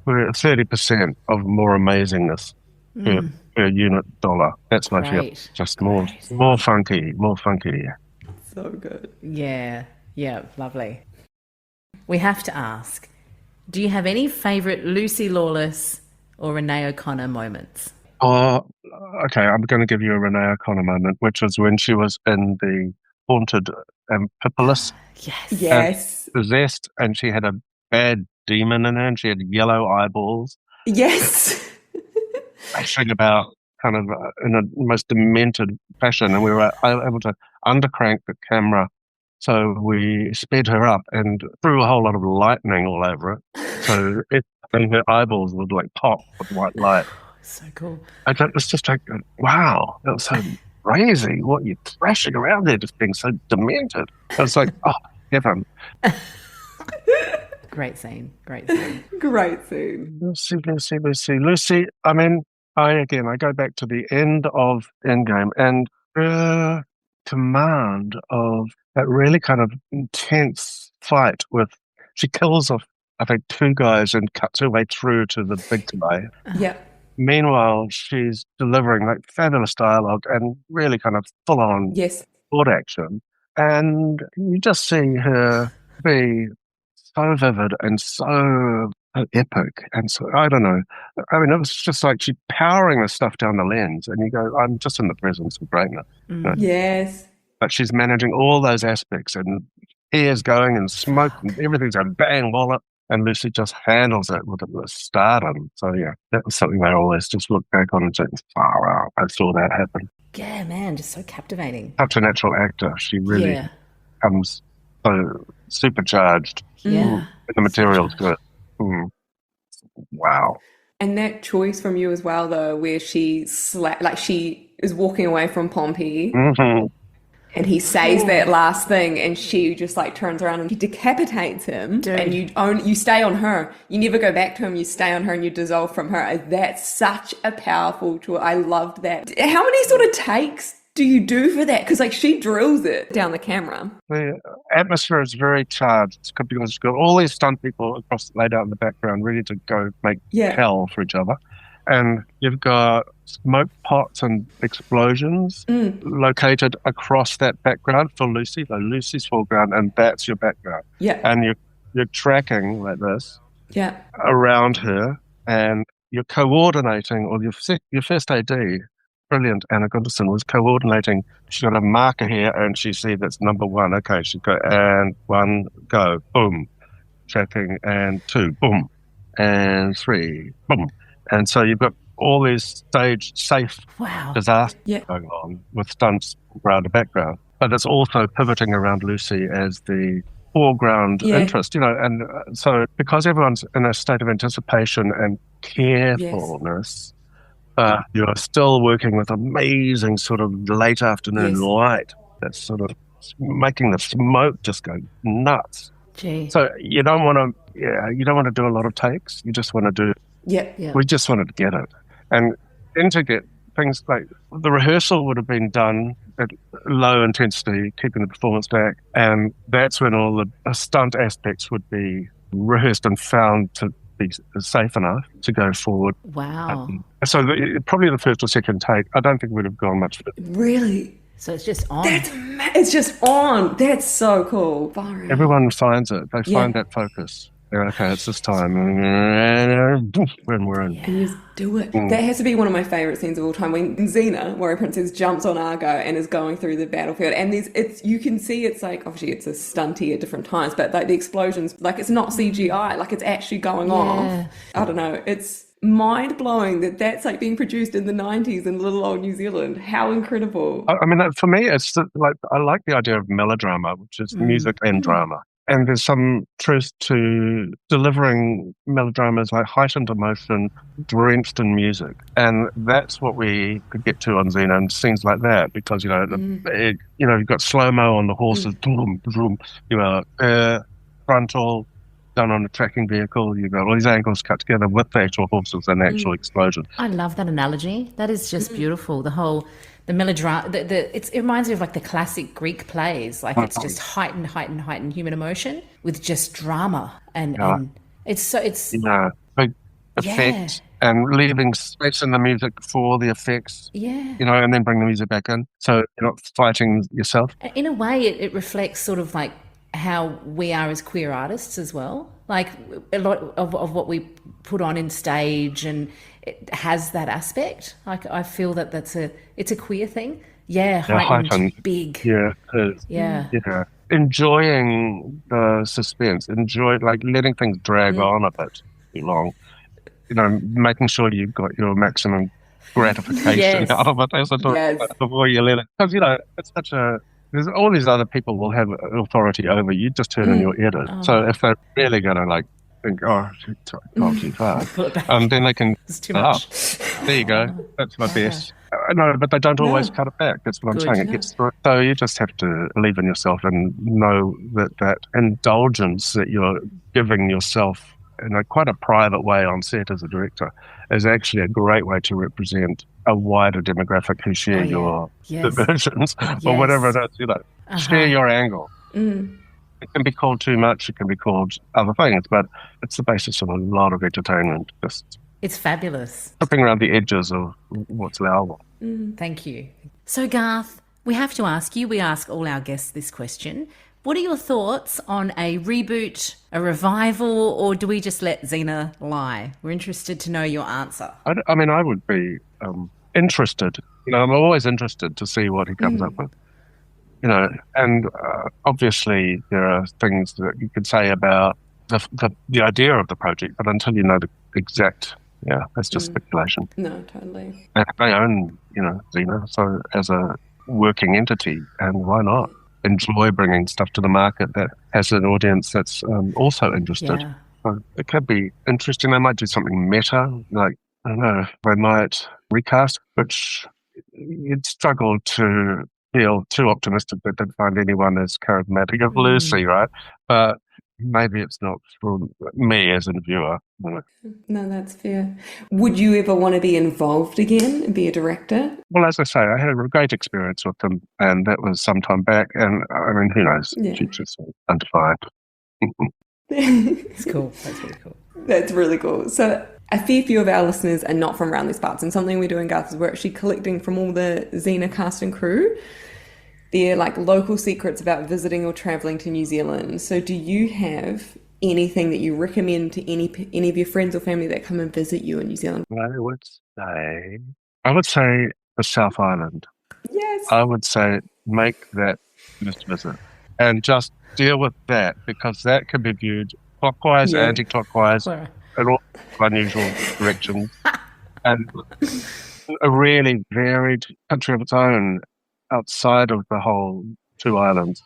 we're at 30% of more amazingness per unit dollar. That's my feel. Just more funky. So good. Yeah, lovely. We have to ask, do you have any favourite Lucy Lawless or Renée O'Connor moments? Oh, okay, I'm going to give you a Renée O'Connor moment, which was when she was in the haunted Amphipolis. Yes. Possessed, and she had a bad demon in her, and she had yellow eyeballs. Yes. Flashing about kind of in a most demented fashion, and we were able to undercrank the camera. So we sped her up and threw a whole lot of lightning all over it. So and her eyeballs would pop with white light. So cool. And it was just like, wow, that was so crazy. What you're thrashing around there, just being so demented. I was like, oh, heaven. Great scene. Lucy, I mean, I go back to the end of Endgame and her command of that really kind of intense fight she kills off, I think, 2 guys and cuts her way through to the big guy. Yeah. meanwhile, she's delivering like fabulous dialogue and really kind of full-on Yes. sword action. And you just see her be so vivid and so epic. And so, I don't know. I mean, it was just like she powering the stuff down the lens, and you go, I'm just in the presence of greatness. You know? Yes. But she's managing all those aspects, and hair's going and smoke, and everything's going bang, wallet. And Lucy just handles it with stardom. So, yeah, that was something I always just look back on and say, oh, wow, I saw that happen. Yeah, man, just so captivating. Such a natural actor. She really comes so supercharged. Yeah. The material's good. Wow. And that choice from you as well, though, where she she is walking away from Pompey, and he says that last thing, and she just like turns around and she decapitates him. Dude. And you stay on her. You never go back to him. You stay on her and you dissolve from her. That's such a powerful choice. I loved that. How many sort of takes do you do for that? Because like she drills it down the camera. The atmosphere is very charged because you've got all these stunt people laid out in the background ready to go make hell for each other. And you've got smoke pots and explosions located across that background for Lucy. So Lucy's foreground, and that's your background. Yeah. And you're tracking like this around her, and you're coordinating, or your first AD, brilliant, Anna Gunderson, was coordinating. She's got a marker here, and she sees that's number 1. Okay, she'd go, and 1, go, boom. Tracking, and 2, boom. And 3, boom. And so you've got all these staged safe disasters going on with stunts around the background. But it's also pivoting around Lucy as the foreground interest, and so because everyone's in a state of anticipation and carefulness, you're still working with amazing sort of late afternoon light that's sort of making the smoke just go nuts. Gee. So you don't want to do a lot of takes. You just want to do. We just wanted to get it. And then to get things like the rehearsal would have been done at low intensity, keeping the performance back. And that's when all the stunt aspects would be rehearsed and found to be safe enough to go forward. Wow. So probably the first or second take, I don't think we'd have gone much further. Really? So it's just on. It's just on. That's so cool. Everyone finds it. They find that focus. They're okay, it's this time. When we're in. And you just do it. That has to be one of my favourite scenes of all time, when Xena, Warrior Princess, jumps on Argo and is going through the battlefield. And you can see it's like, obviously it's a stunty at different times, but like the explosions, like it's not CGI, like it's actually going off. I don't know. It's mind-blowing that's like being produced in the 90s in little old New Zealand. How incredible. I mean, for me, it's like, I like the idea of melodrama, which is music and drama. And there's some truth to delivering melodramas like heightened emotion, drenched in music. And that's what we could get to on Xena and scenes like that, because, the big, you've got slow-mo on the horses, boom, boom, frontal, done on a tracking vehicle. You've got all these angles cut together with the actual horses and the actual explosion. I love that analogy. That is just beautiful. The melodrama, it reminds me of like the classic Greek plays. Like it's just heightened human emotion with just drama, and it's big effect and leaving space in the music for the effects. And then bring the music back in, so you're not fighting yourself. In a way, it reflects sort of like how we are as queer artists as well. Like a lot of what we put on in stage, and it has that aspect. Like I feel it's a queer thing. Heightened, big. Yeah, it is. Yeah. Enjoying the suspense, like letting things drag on a bit too long. Making sure you've got your maximum gratification out of it as a director before you let it. Because it's such a. There's all these other people will have authority over you. Just turn in your edit. So if they're really going to think, too far, then they can. It's too much. There you go. That's my best. No, but they don't always cut it back. That's what I'm saying. It gets through. So you just have to believe in yourself and know that indulgence that you're giving yourself in quite a private way on set as a director is actually a great way to represent a wider demographic who share your diversions or whatever it is. Share your angle. It can be called too much, it can be called other things, but it's the basis of a lot of entertainment. Just It's fabulous. Tripping around the edges of what's allowable. Thank you. So, Garth, we have to ask you, we ask all our guests this question. What are your thoughts on a reboot, a revival, or do we just let Xena lie? We're interested to know your answer. I mean, I would be interested. I'm always interested to see what he comes up with. And obviously there are things that you could say about the idea of the project, but until you know the exact, that's just speculation. No, totally. And they own, Xena, so as a working entity, and why not enjoy bringing stuff to the market that has an audience that's also interested. Yeah. So it could be interesting. They might do something meta, like, I don't know, they might recast, which you'd struggle to feel too optimistic that they'd find anyone as charismatic as Lucy, right? But maybe it's not for me as a viewer. No, that's fair. Would you ever want to be involved again and be a director? Well, as I say, I had a great experience with them, and that was some time back. And I mean, who knows? The future's undefined. It's cool. That's really cool. That's really cool. So a fair few of our listeners are not from around these parts, and something we do in Garth is we're actually collecting from all the Xena cast and crew their local secrets about visiting or travelling to New Zealand. So do you have anything that you recommend to any of your friends or family that come and visit you in New Zealand? I would say the South Island. Yes. I would say make that first visit and just deal with that, because that can be viewed clockwise, anti-clockwise, in all unusual directions. And a really varied country of its own outside of the whole two islands.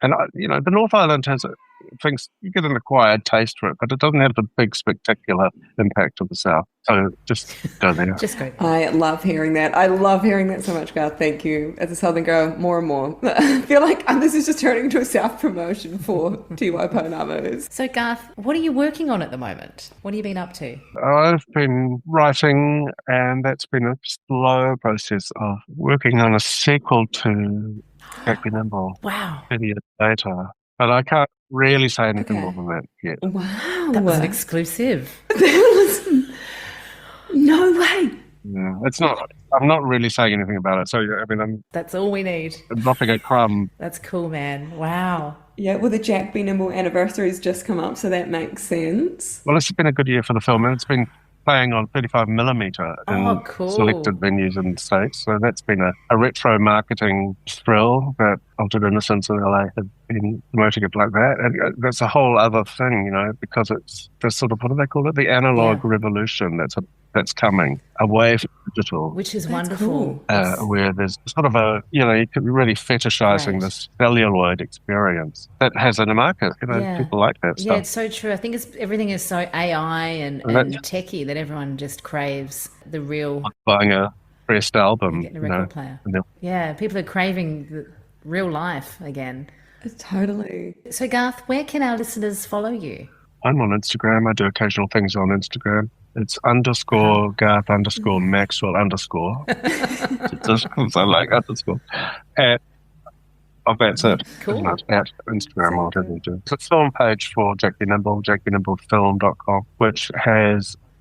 And, the North Island has things, you get an acquired taste for it, but it doesn't have the big spectacular impact of the South. So just go there. Just go. I love hearing that. I love hearing that so much, Garth. Thank you. As a Southern girl, more and more. I feel like this is just turning into a South promotion for T.Y. Ponamos. So, Garth, what are you working on at the moment? What have you been up to? I've been writing, and that's been a slow process of working on a sequel to Jack Nimble. Wow. 30 years later. But I can't really say anything more than that yet. Wow. That was an exclusive. No way. Yeah, it's not. I'm not really saying anything about it. So, That's all we need. I'm dropping a crumb. That's cool, man. Wow. Yeah, well, the Jack B. Nimble anniversary has just come up, so that makes sense. Well, it's been a good year for the film, and it's been playing on 35mm in cool. selected venues in the States. So that's been a retro marketing thrill that Altered Innocence in LA have been promoting it like that. And that's a whole other thing, because it's the sort of, what do they call it? The analog revolution that's coming away from digital. Which is wonderful. Cool. Where there's sort of you could be really fetishizing this celluloid experience that has a market. People like that stuff. Yeah, it's so true. I think everything is so AI and techie that everyone just craves the real. Like buying a pressed album. Getting a record player. Yeah, people are craving the real life again. Totally. So, Garth, where can our listeners follow you? I'm on Instagram. I do occasional things on Instagram. It's _Garth _Maxwell_. Just because I like underscore. That's it. Cool. At Instagram or whatever you do. It's a film page for Jack B. Nimble, jackbnimblefilm.com, which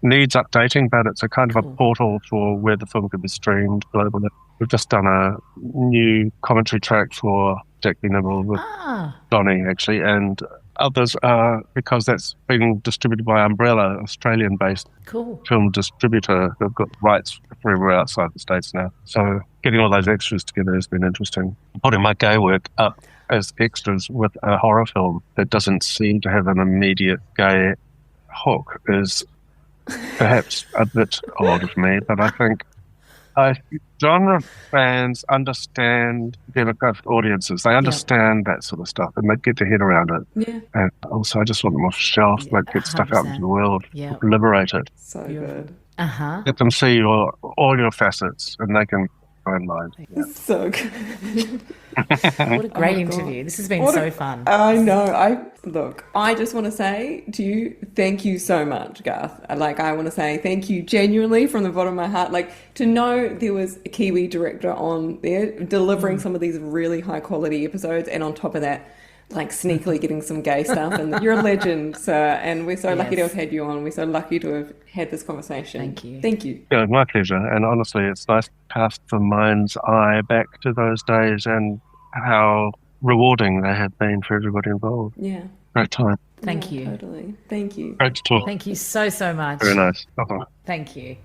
needs updating, but it's a kind of a portal for where the film could be streamed globally. We've just done a new commentary track for Jack B. Nimble with Donnie, actually, and others are, because that's being distributed by Umbrella, Australian-based film distributor. They've got rights everywhere outside the States now. So getting all those extras together has been interesting. Putting my gay work up as extras with a horror film that doesn't seem to have an immediate gay hook is perhaps a bit odd of me, but I think genre fans understand demographic audiences. They understand that sort of stuff, and they get their head around it. Yeah. And also, I just want them off the shelf, get stuff out into the world, liberate it. So good. Let them see all your facets, and they can find mine. Yeah. So good. What a great interview. This has been so fun. I know. I just want to say to you, thank you so much, Garth. I want to say thank you genuinely from the bottom of my heart. To know there was a Kiwi director on there delivering some of these really high quality episodes, and on top of that, like sneakily getting some gay stuff. And you're a legend, sir. And we're so lucky to have had you on. We're so lucky to have had this conversation. Thank you. Thank you. Yeah, my pleasure. And honestly, it's nice to cast the mind's eye back to those days and how rewarding they have been for everybody involved. Yeah. Great time. Thank you. Totally. Thank you. Great to talk. Thank you so much. Very nice. Bye-bye. Thank you.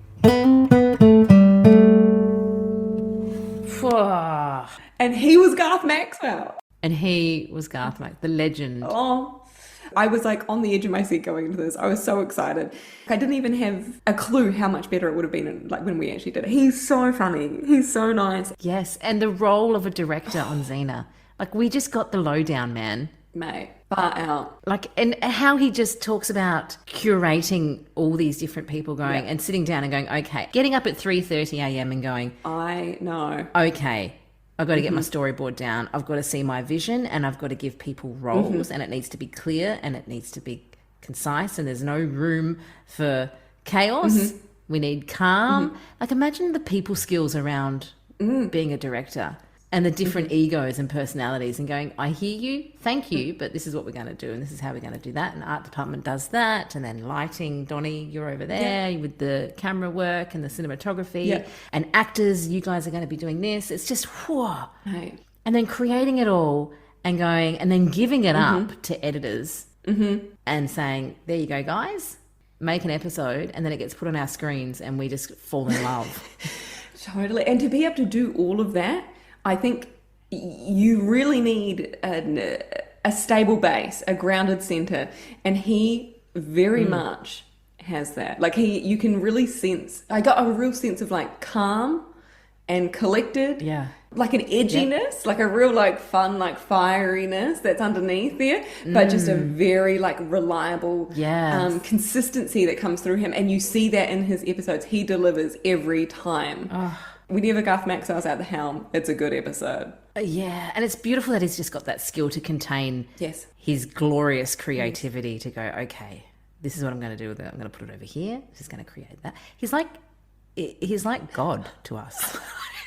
And he was Garth Maxwell. And he was Garth Maxwell, the legend. Oh, I was like on the edge of my seat going into this. I was so excited. I didn't even have a clue how much better it would have been like when we actually did it. He's so funny. He's so nice. Yes, and the role of a director on Xena. Like, we just got the lowdown, man. Mate, far out. Like, and how he just talks about curating all these different people going and sitting down and going, okay, getting up at 3:30 a.m. and going, I know. Okay, I've got to get my storyboard down. I've got to see my vision and I've got to give people roles and it needs to be clear and it needs to be concise and there's no room for chaos. We need calm. Like, imagine the people skills around being a director and the different egos and personalities and going, I hear you, thank you, but this is what we're going to do and this is how we're going to do that. And art department does that. And then lighting, Donnie, you're over there with the camera work and the cinematography. And actors, you guys are going to be doing this. It's just, whoa. Right. And then creating it all and going, and then giving it up to editors and saying, there you go, guys, make an episode. And then it gets put on our screens and we just fall in love. Totally. And to be able to do all of that, I think you really need a stable base, a grounded center, and he very much has that. Like, you can really sense, I got a real sense of like calm and collected. Yeah. Like an edginess, like a real like fun, like fieriness that's underneath there, but just a very like reliable consistency that comes through him. And you see that in his episodes. He delivers every time. Whenever Garth Maxwell's at the helm, it's a good episode. Yeah, and it's beautiful that he's just got that skill to contain his glorious creativity to go, okay, this is what I'm going to do with it. I'm going to put it over here. This is going to create that. He's like God to us.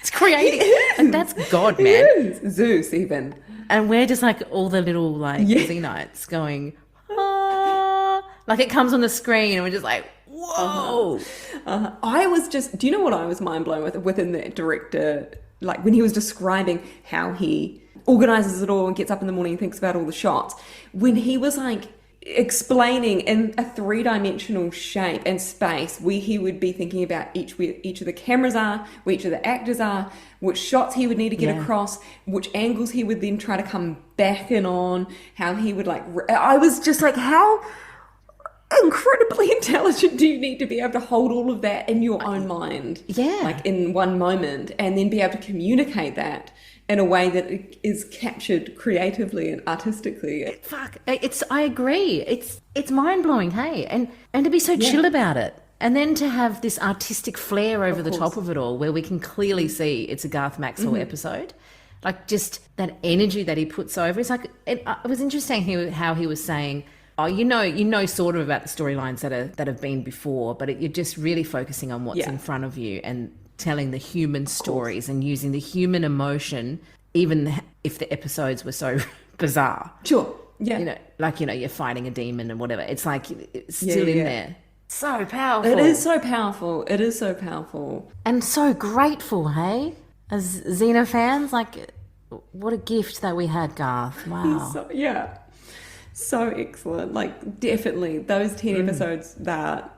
It's creating. And that's God, man. Zeus, even. And we're just like all the little like Xenites going, ah. Like it comes on the screen and we're just like, whoa. I was just, do you know what I was mind blown with within the director, like when he was describing how he organizes it all and gets up in the morning and thinks about all the shots, when he was like explaining in a three-dimensional shape and space where he would be thinking about where each of the cameras are, where each of the actors are, which shots he would need to get across, which angles he would then try to come back in on, how he would like, I was just like, how incredibly intelligent do you need to be able to hold all of that in your own mind, like in one moment, and then be able to communicate that in a way that it is captured creatively and artistically. I agree. It's mind-blowing, hey? And to be so chill about it. And then to have this artistic flair over the top of it all, where we can clearly see it's a Garth Maxwell episode. Like, just that energy that he puts over. It's like, it was interesting how he was saying, oh, you know sort of about the storylines that have been before, but you're just really focusing on what's in front of you and telling the human stories and using the human emotion, even if the episodes were so bizarre. Sure. Yeah. You're fighting a demon and whatever. It's like it's still in there. So powerful. It is so powerful. It is so powerful. And so grateful, hey? As Xena fans, like, what a gift that we had, Garth. Wow. So excellent. Like, definitely those 10 episodes that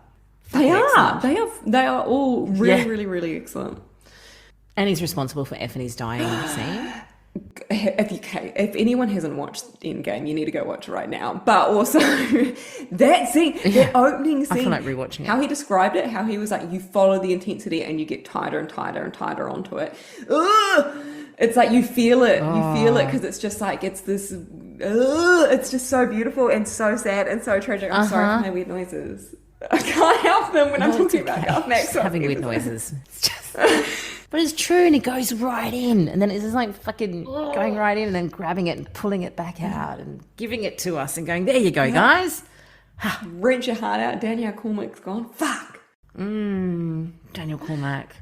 they are all really, really, really excellent. And he's responsible for Ephony's dying scene. If anyone hasn't watched Endgame, you need to go watch it right now. But also that scene, that opening scene, I feel like rewatching it. How he described it, how he was like, you follow the intensity and you get tighter and tighter and tighter onto it. Ugh! It's like you feel it. You feel it because it's just like, it's this, it's just so beautiful and so sad and so tragic. I'm sorry for my weird noises. I can't help them when I'm talking about Garth Maxwell. Having weird noises. It's just, but it's true, and it goes right in, and then it's just like fucking going right in, and then grabbing it and pulling it back out, and giving it to us, and going, "There you go, guys." Wrench your heart out. Danielle Cormack's gone. Fuck. Danielle Cormack.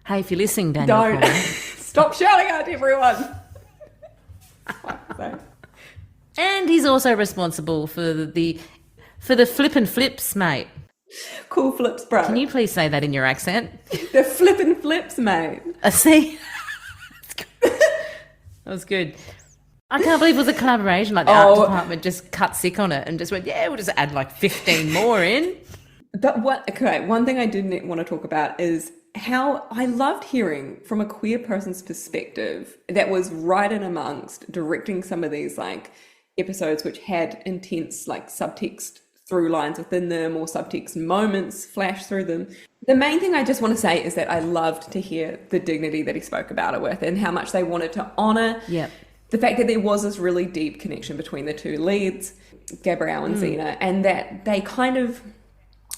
Hey, if you're listening, Danielle Cormack, stop shouting out to everyone. And he's also responsible for the flippin' flips, mate. Cool flips, bro. Can you please say that in your accent? The flippin' flips, mate. See? That was good. I can't believe it was a collaboration. Like the art department just cut sick on it and just went, yeah, we'll just add like 15 more in. But one thing I didn't want to talk about is how I loved hearing from a queer person's perspective that was right in amongst directing some of these like episodes which had intense like subtext through lines within them or subtext moments flash through them. The main thing I just want to say is that I loved to hear the dignity that he spoke about it with and how much they wanted to honor the fact that there was this really deep connection between the two leads, Gabrielle and Xena, and that they kind of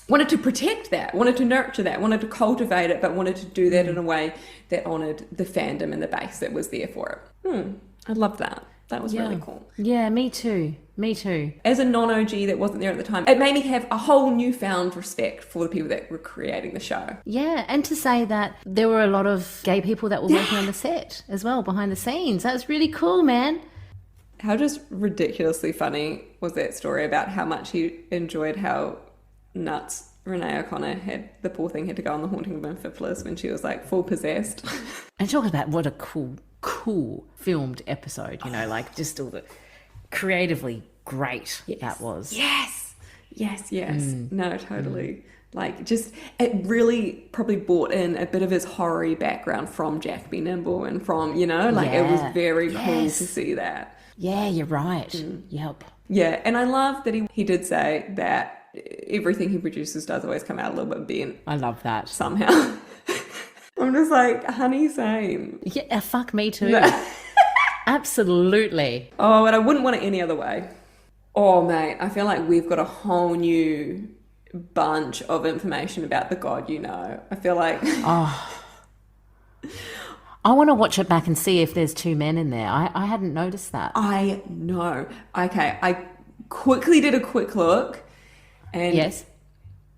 wanted to protect that, wanted to nurture that, wanted to cultivate it, but wanted to do that in a way that honoured the fandom and the base that was there for it. I loved that. That was really cool. Yeah, me too. Me too. As a non-OG that wasn't there at the time, it made me have a whole newfound respect for the people that were creating the show. Yeah, and to say that there were a lot of gay people that were working on the set as well, behind the scenes. That was really cool, man. How just ridiculously funny was that story about how much he enjoyed how nuts Renée O'Connor had, the poor thing had to go on The Haunting of Amphipolis when she was like full possessed. And talking about what a cool filmed episode, you know, like just all the creatively great that was. Yes. No, totally. Like just, it really probably brought in a bit of his horror background from Jack Be Nimble and from, you know, like it was very cool to see that. Yeah, you're right. Yep. Yeah, and I love that he did say that everything he produces does always come out a little bit bent. I love that. Somehow. I'm just like, honey, same. Yeah, fuck me too. Absolutely. Oh, and I wouldn't want it any other way. Oh, mate, I feel like we've got a whole new bunch of information about the God you know. I feel like... I want to watch it back and see if there's two men in there. I hadn't noticed that. I know. Okay, I quickly did a quick look. And yes.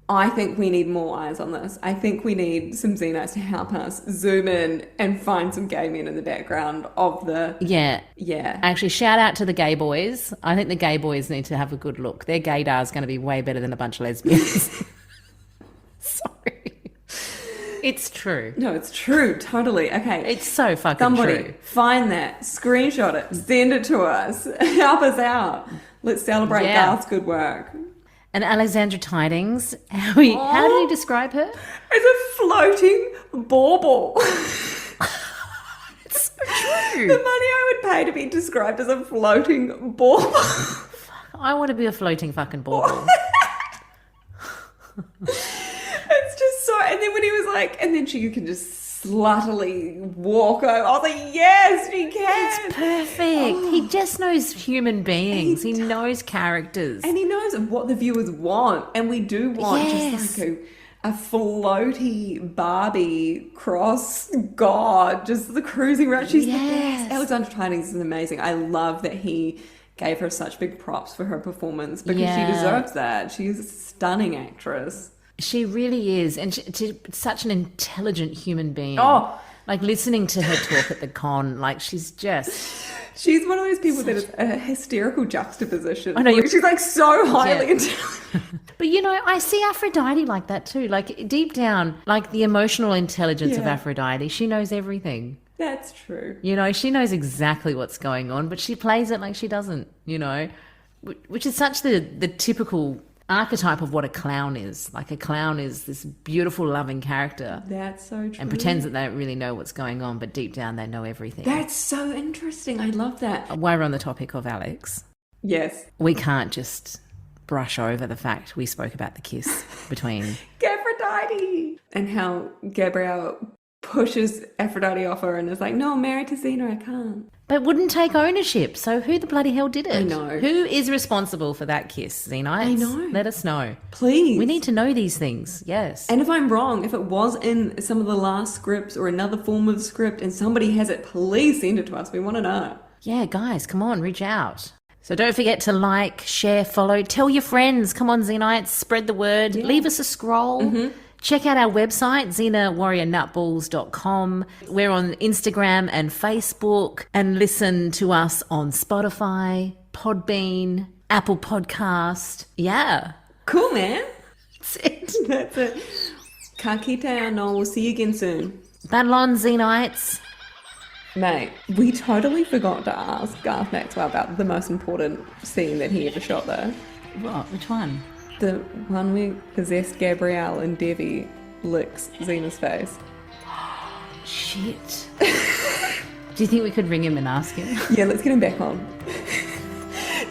I think we need more eyes on this. I think we need some Xenos to help us zoom in and find some gay men in the background of the... Yeah. Actually, shout out to the gay boys. I think the gay boys need to have a good look. Their gaydar is going to be way better than a bunch of lesbians. Sorry. It's true. No, it's true. Totally. Okay. It's so fucking Somebody true. Find that, screenshot it, send it to us, help us out. Let's celebrate Garth's good work. And Alexandra Tydings, how did he describe her? As a floating bauble. It's so true. The money I would pay to be described as a floating bauble. I want to be a floating fucking bauble. It's just so... And then when he was like, and then you can just sluttily walk over. I was like, yes, she can. It's perfect. He just knows human beings. He knows characters. And he knows what the viewers want. And we do want just like a floaty Barbie cross god, just the cruising around. She's the best. Alexandra Tydings is amazing. I love that he gave her such big props for her performance because she deserves that. She is a stunning actress. She really is. And she's such an intelligent human being. Oh. Like listening to her talk at the con, like she's one of those people that is a hysterical juxtaposition. I know. She's like so highly intelligent. But you know, I see Aphrodite like that too. Like deep down, like the emotional intelligence of Aphrodite, she knows everything. That's true. You know, she knows exactly what's going on, but she plays it like she doesn't, you know, which is such the typical archetype of what a clown is. Like a clown is this beautiful, loving character. That's so true. And pretends that they don't really know what's going on, but deep down they know everything. That's so interesting. I love that. While we're on the topic of Alex. Yes. We can't just brush over the fact we spoke about the kiss between... Gaphrodite! And how Gabrielle pushes Aphrodite off her and is like, no, I'm married to Xena, I can't. But wouldn't take ownership. So who the bloody hell did it? I know. Who is responsible for that kiss, Xenites? I know. Let us know. Please. We need to know these things, yes. And if I'm wrong, if it was in some of the last scripts or another form of script and somebody has it, please send it to us. We want to know. Yeah, guys, come on, reach out. So don't forget to like, share, follow, tell your friends. Come on, Xenites, spread the word. Yeah. Leave us a scroll. Mm-hmm. Check out our website, xenawarriornutballs.com. We're on Instagram and Facebook, and listen to us on Spotify, Podbean, Apple Podcast. Yeah. Cool, man. That's it. That's it. Ka kite anō. We'll see you again soon. Battle on, Xenites. Mate, we totally forgot to ask Garth Maxwell about the most important scene that he ever shot though. What? Which one? The one where possessed Gabrielle and Devi licks Xena's face. Shit. Do you think we could ring him and ask him? Yeah, let's get him back on.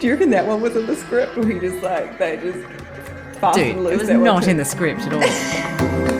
Do you reckon that one was in the script or he just like, they just fast Dude, and loose? it was not in the script at all.